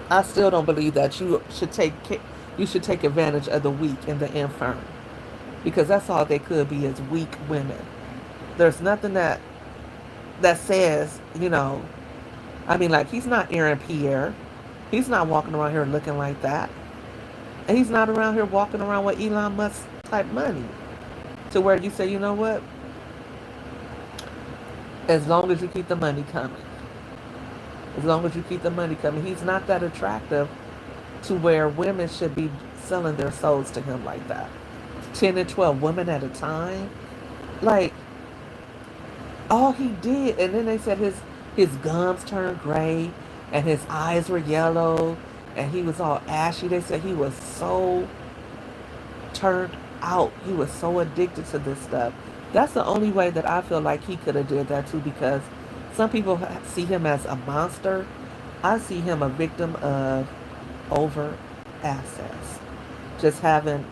A: I still don't believe that you should take advantage of the weak and the infirm. because that's all they could be is weak women. There's nothing that says, I mean, like, he's not Aaron Pierre. He's not walking around here looking like that. And he's not around here walking around with Elon Musk type money to where you say, you know what? As long as you keep the money coming, as long as you keep the money coming, he's not that attractive to where women should be selling their souls to him like that. 10 and 12 women at a time. Like, all he did, and then they said his gums turned gray and his eyes were yellow and he was all ashy. They said he was so turned out. He was so addicted to this stuff. That's the only way that I feel like he could have did that too, because some people see him as a monster. I see him a victim of over access. Just having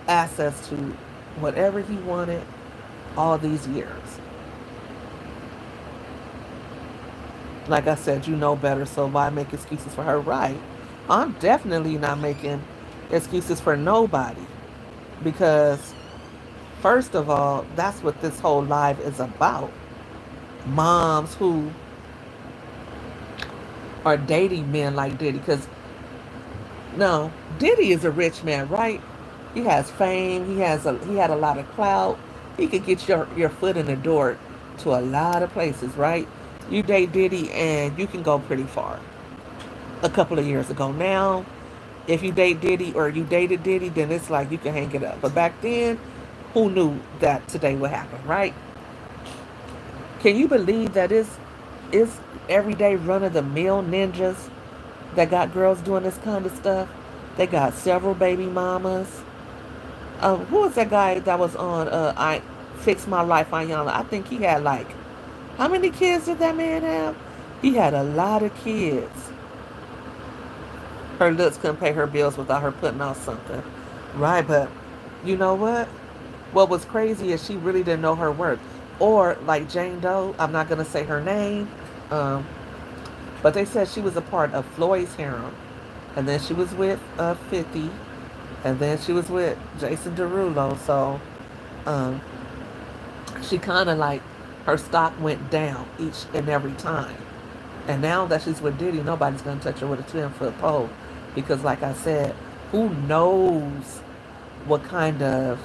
A: access to whatever he wanted all these years. Like I said, you know better, so why make excuses for her? Right. I'm definitely not making excuses for nobody because, first of all, that's what this whole live is about. Moms who are dating men like Diddy. Because, no, Diddy is a rich man, right? He has fame. He had a lot of clout. He could get your foot in the door to a lot of places, right? You date Diddy and you can go pretty far. A couple of years ago now, if you date Diddy or you dated Diddy, then it's like you can hang it up. But back then, who knew that today would happen, right? Can you believe that it's everyday run of the mill ninjas that got girls doing this kind of stuff? They got several baby mamas. Who was that guy that was on I Fix My Life on Yana? I think he had like, how many kids did that man have? He had a lot of kids. Her looks couldn't pay her bills without her putting out something. Right, but you know what? What was crazy is she really didn't know her worth. Or like Jane Doe, I'm not gonna say her name, um, but they said she was a part of Floyd's harem, and then she was with 50, and then she was with Jason Derulo. So um, she kind of like her stock went down each and every time. And now that she's with Diddy, nobody's gonna touch her with a 10-foot pole, because like I said, who knows what kind of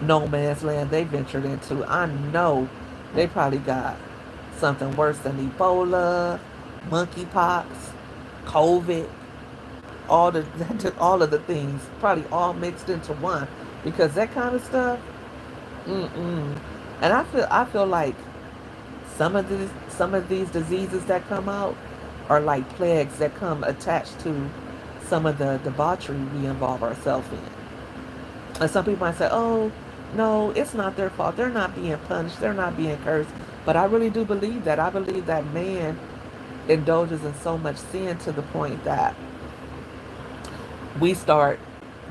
A: no man's land they ventured into. I know they probably got something worse than Ebola, monkeypox, COVID, all the all of the things, probably all mixed into one. Because that kind of stuff, mm-mm. And I feel like some of these diseases that come out are like plagues that come attached to some of the debauchery we involve ourselves in. And some people might say, oh, no, it's not their fault. They're not being punished. They're not being cursed. But I really do believe that. I believe that man indulges in so much sin to the point that we start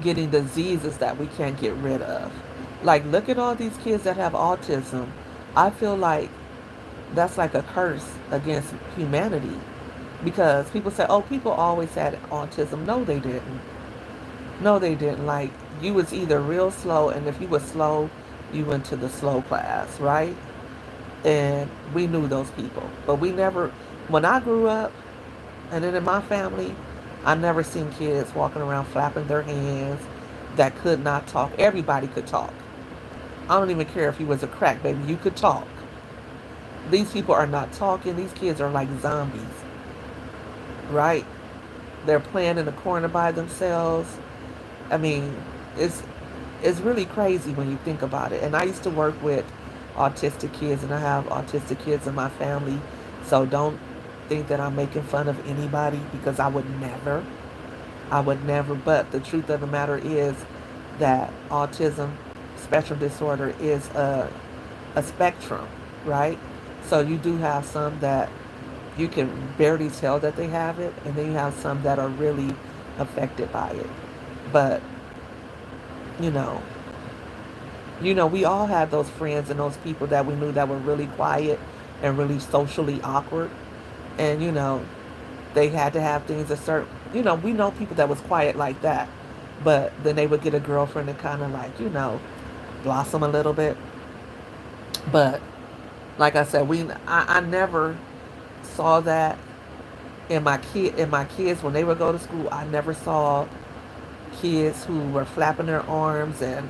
A: getting diseases that we can't get rid of. Like, look at all these kids that have autism. I feel like that's like a curse against humanity, because people say, oh, people always had autism. No, they didn't. No, they didn't. Like, you was either real slow, and if you were slow, you went to the slow class, right? And we knew those people. But we never, when I grew up, and then in my family, I never seen kids walking around flapping their hands that could not talk. Everybody could talk. I don't even care if you was a crack baby. You could talk. These people are not talking. These kids are like zombies, right? They're playing in the corner by themselves. I mean, it's it's really crazy when you think about it. And I used to work with autistic kids, and I have autistic kids in my family. So don't think that I'm making fun of anybody, because I would never. I would never. But the truth of the matter is that autism spectrum disorder is a spectrum, right? So you do have some that you can barely tell that they have it, and then you have some that are really affected by it. But you know, we all had those friends and those people that we knew that were really quiet and really socially awkward, and they had to have things a certain. We know people that was quiet like that, But then they would get a girlfriend and kind of like, blossom a little bit. But like I said, I never saw that in my kids when they would go to school. I never saw kids who were flapping their arms and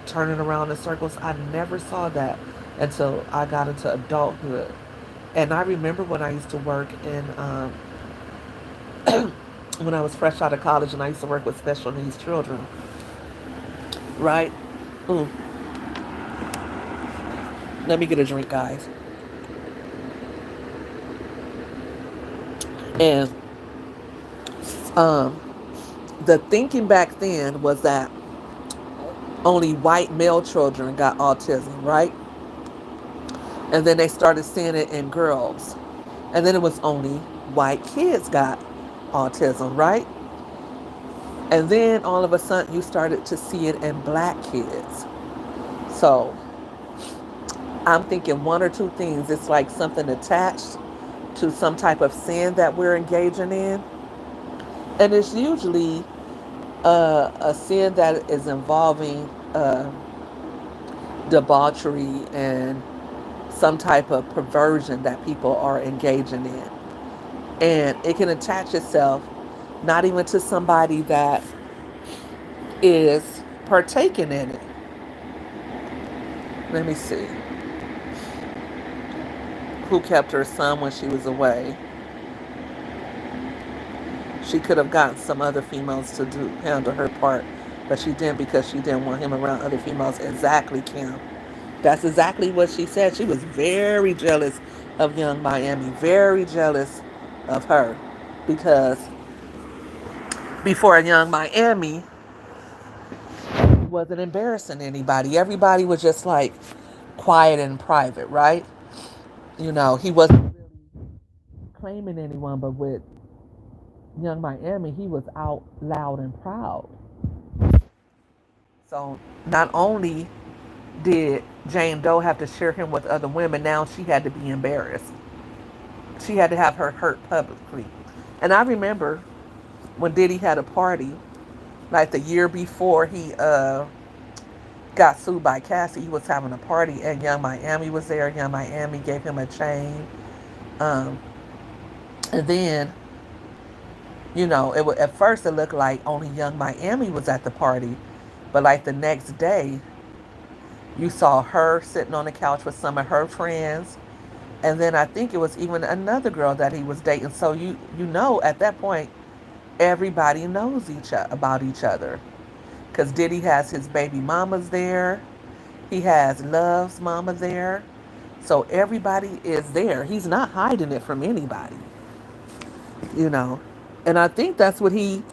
A: turning around in circles. I never saw that until I got into adulthood. And I remember when I used to work in when I was fresh out of college and I used to work with special needs children, right? Ooh, let me get a drink, guys. And um, the thinking back then was that only white male children got autism, right? And then they started seeing it in girls. And then it was only white kids got autism, right? And then all of a sudden you started to see it in black kids. So I'm thinking one or two things. It's like something attached to some type of sin that we're engaging in. And it's usually a sin that is involving debauchery and some type of perversion that people are engaging in. And it can attach itself not even to somebody that is partaking in it. Let me see. Who kept her son when she was away? She could have gotten some other females to handle her part, but she didn't because she didn't want him around other females. Exactly, Kim. That's exactly what she said. She was very jealous of young Miami, very jealous of her because before young Miami wasn't embarrassing anybody. Everybody was just like quiet and private, right? He wasn't really claiming anyone, but with young Miami, he was out loud and proud. So not only did Jane Doe have to share him with other women, now she had to be embarrassed. She had to have her hurt publicly. And I remember when Diddy had a party, like the year before he got sued by Cassie, he was having a party and Young Miami was there. Young Miami gave him a chain. Um, and then, at first it looked like only Young Miami was at the party. But like the next day, you saw her sitting on the couch with some of her friends. And then I think it was even another girl that he was dating. So at that point, everybody knows about each other. Because Diddy has his baby mamas there. He has Love's mama there. So everybody is there. He's not hiding it from anybody, you know. And I think that's why he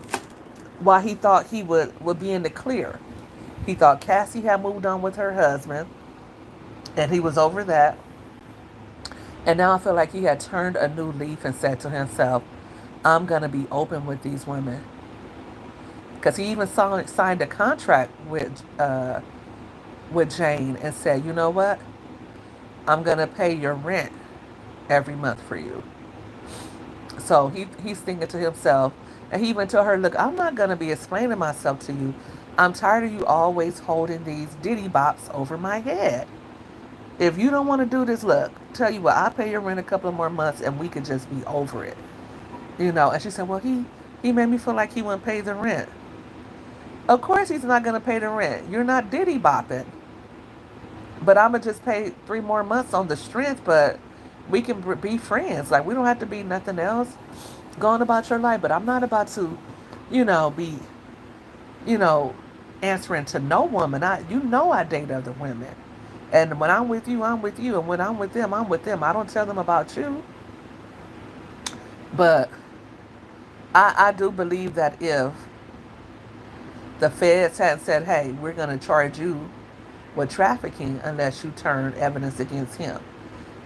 A: thought he would be in the clear. He thought Cassie had moved on with her husband, and he was over that. And now I feel like he had turned a new leaf and said to himself, I'm going to be open with these women. Because he even signed a contract with Jane and said, you know what? I'm going to pay your rent every month for you. So he's thinking to himself, and he even told her, look, I'm not going to be explaining myself to you. I'm tired of you always holding these Diddy bops over my head. If you don't want to do this, look, tell you what, I'll pay your rent a couple of more months and we could just be over it. And she said, well, he made me feel like he wouldn't pay the rent. Of course he's not going to pay the rent. You're not Diddy bopping. But I'm going to just pay 3 more months on the strength, but we can be friends. Like, we don't have to be nothing else. Going about your life. But I'm not about to, be, you know, answering to no woman. I date other women. And when I'm with you, I'm with you. And when I'm with them, I'm with them. I don't tell them about you. But I do believe that if the feds had said, hey, we're going to charge you with trafficking unless you turn evidence against him.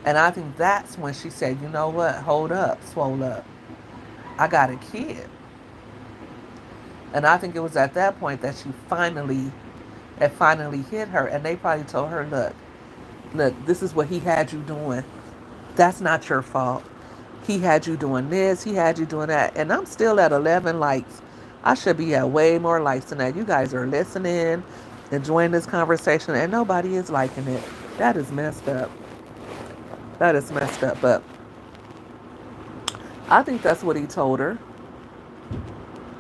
A: And I think that's when she said, you know what, hold up, swole up. I got a kid. And I think it was at that point that it finally hit her. And they probably told her, look, this is what he had you doing. That's not your fault. He had you doing this, he had you doing that. And I'm still at 11 likes I should be at way more likes than that. You guys are listening, enjoying this conversation, and nobody is liking it. That is messed up. That is messed up. But I think that's what he told her.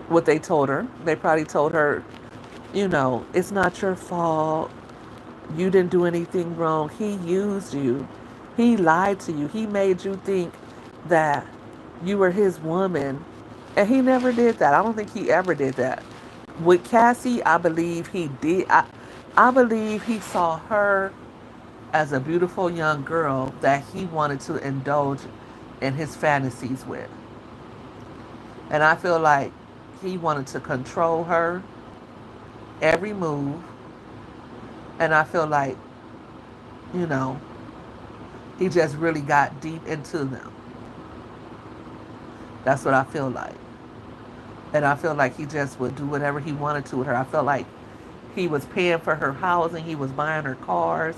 A: What they told her. They probably told her, it's not your fault. You didn't do anything wrong. He used you. He lied to you. He made you think that you were his woman. And he never did that. I don't think he ever did that. With Cassie, I believe he did. I believe he saw her as a beautiful young girl that he wanted to indulge in his fantasies with. And I feel like he wanted to control her every move. And I feel like, you know, he just really got deep into them. That's what I feel like. And I feel like he just would do whatever he wanted to with her. I felt like he was paying for her housing. He was buying her cars.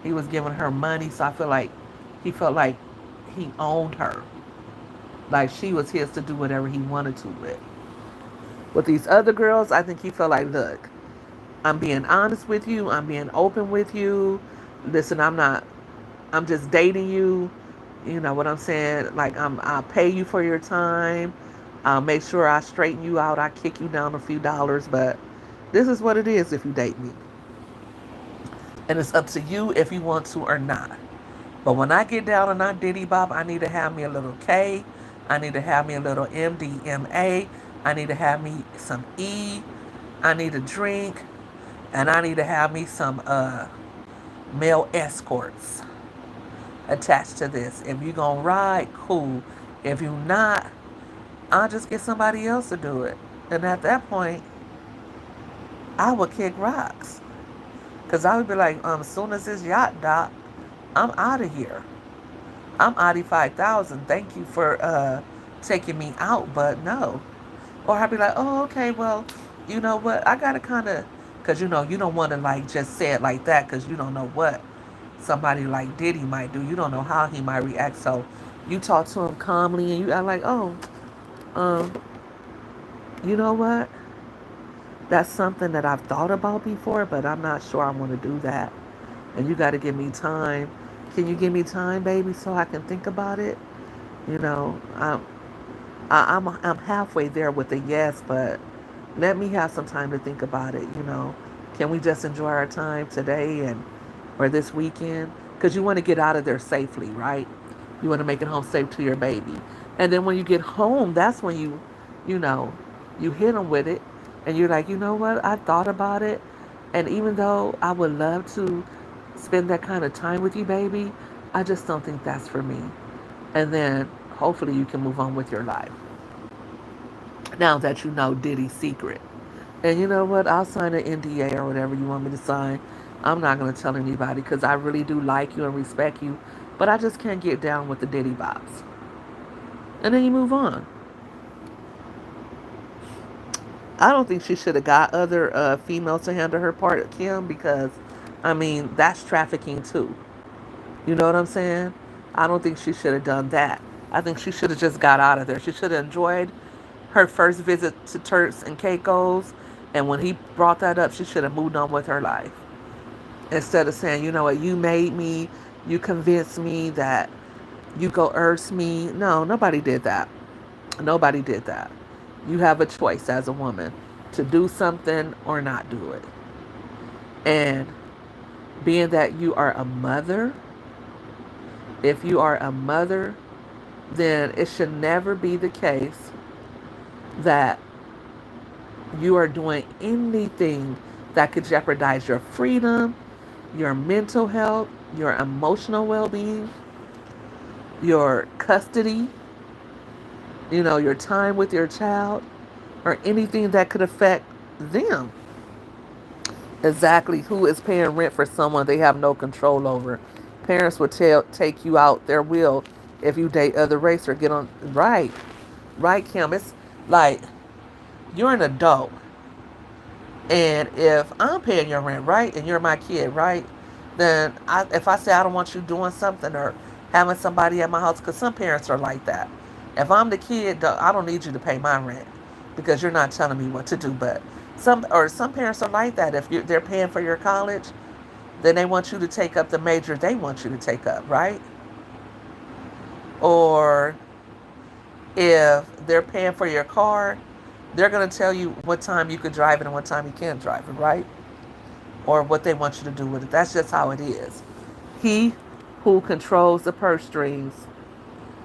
A: He was giving her money. So I feel like he felt like he owned her. Like she was his to do whatever he wanted to with. With these other girls, I think he felt like, look, I'm being honest with you. I'm being open with you. Listen, I'm just dating you. You know what I'm saying? Like I'll pay you for your time. I'll make sure I straighten you out. I kick you down a few dollars, but this is what it is if you date me. And it's up to you if you want to or not. But when I get down and I Diddy Bop, I need to have me a little K. I need to have me a little MDMA. I need to have me some E. I need a drink. And I need to have me some male escorts attached to this. If you gonna ride, cool. If you not, I'll just get somebody else to do it. And at that point, I would kick rocks. Because I would be like, as soon as this yacht dock, I'm out of here. I'm Audi 5000. Thank you for taking me out, but no. Or I'd be like, oh, okay, well, you know what? I got to kind of, because, you don't want to, like, just say it like that because you don't know what somebody like Diddy might do. You don't know how he might react. So you talk to him calmly and you are like, oh, um, you know what? That's something that I've thought about before, but I'm not sure I want to do that. And you got to give me time. Can you give me time, baby, so I can think about it? You know, I'm halfway there with the yes, but let me have some time to think about it. Can we just enjoy our time today and or this weekend? Because you want to get out of there safely, right? You want to make it home safe to your baby. And then when you get home, that's when you know, you hit them with it, and you're like, you know what? I thought about it, and even though I would love to spend that kind of time with you, baby, I just don't think that's for me. And then hopefully you can move on with your life. Now that you know Diddy's secret. And you know what? I'll sign an NDA or whatever you want me to sign. I'm not going to tell anybody because I really do like you and respect you. But I just can't get down with the Diddy bops. And then you move on. I don't think she should have got other females to handle her part, Kim, because, I mean, that's trafficking too. You know what I'm saying? I don't think she should have done that. I think she should have just got out of there. She should have enjoyed her first visit to Turks and Caicos. And when he brought that up, she should have moved on with her life. Instead of saying, you know what, you made me, you convinced me that you go coerce me. No, nobody did that. Nobody did that. You have a choice as a woman to do something or not do it. And being that you are a mother, if you are a mother, then it should never be the case that you are doing anything that could jeopardize your freedom, your mental health, your emotional well being, your custody, your time with your child, or anything that could affect them. Exactly who is paying rent for someone they have no control over. Parents would take you out their will if you date other race or get on. Right. Right, Kim. It's like you're an adult. And if I'm paying your rent, right, and you're my kid, right, then if I say I don't want you doing something or having somebody at my house, because some parents are like that. If I'm the kid, I don't need you to pay my rent. because you're not telling me what to do. But some parents are like that. If they're paying for your college, then they want you to take up the major they want you to take up, right? Or if they're paying for your car, they're going to tell you what time you could drive it and what time you can't drive it, right? Or what they want you to do with it. That's just how it is. He who controls the purse strings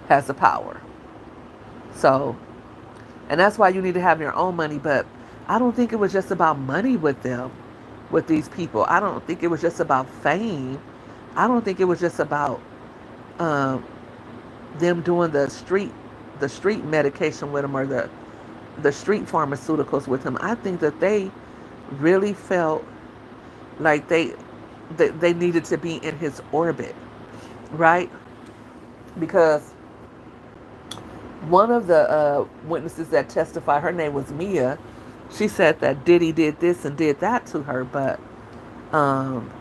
A: has the power. So, and that's why you need to have your own money. But I don't think it was just about money with them, with these people. I don't think it was just about fame. I don't think it was just about um, them doing the street medication with him, or the street pharmaceuticals with him. I think that they really felt like they needed to be in his orbit, right? Because one of the witnesses that testified, her name was Mia. She said that Diddy did this and did that to her, but um,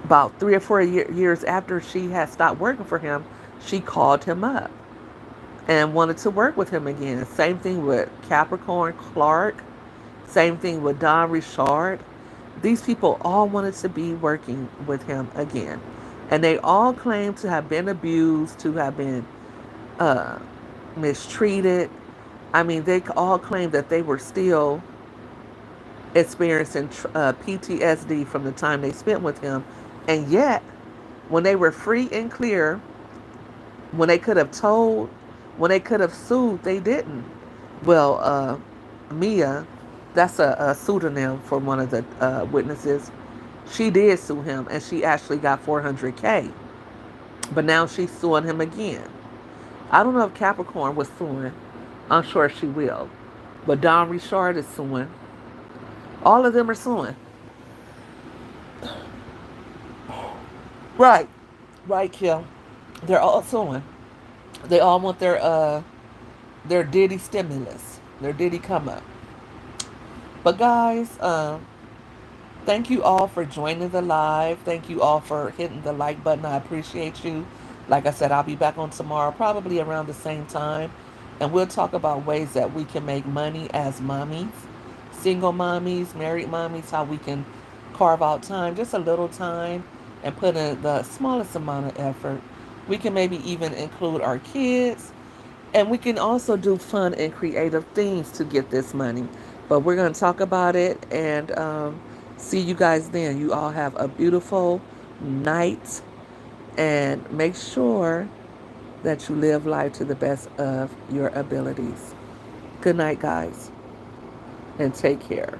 A: about 3 or 4 years after she had stopped working for him, she called him up and wanted to work with him again. Same thing with Capricorn Clark. Same thing with Don Richard. These people all wanted to be working with him again. And they all claimed to have been abused, to have been uh, mistreated. I mean, they all claimed that they were still experiencing PTSD from the time they spent with him. And yet, when they were free and clear, when they could have told, when they could have sued, they didn't. Well, Mia, that's a pseudonym for one of the witnesses. She did sue him, and she actually got 400K. But now she's suing him again. I don't know if Capricorn was suing. I'm sure she will. But Don Richard is suing. All of them are suing. Right. Right, Kim. They're all suing. They all want their Diddy stimulus, their Diddy come up. But guys, thank you all for joining the live. Thank you all for hitting the like button. I appreciate you. Like I said, I'll be back on tomorrow, probably around the same time. And we'll talk about ways that we can make money as mommies, single mommies, married mommies, how we can carve out time, just a little time, and put in the smallest amount of effort. We can maybe even include our kids, and we can also do fun and creative things to get this money. But we're going to talk about it, and see you guys then. You all have a beautiful night, and make sure that you live life to the best of your abilities. Good night, guys, and take care.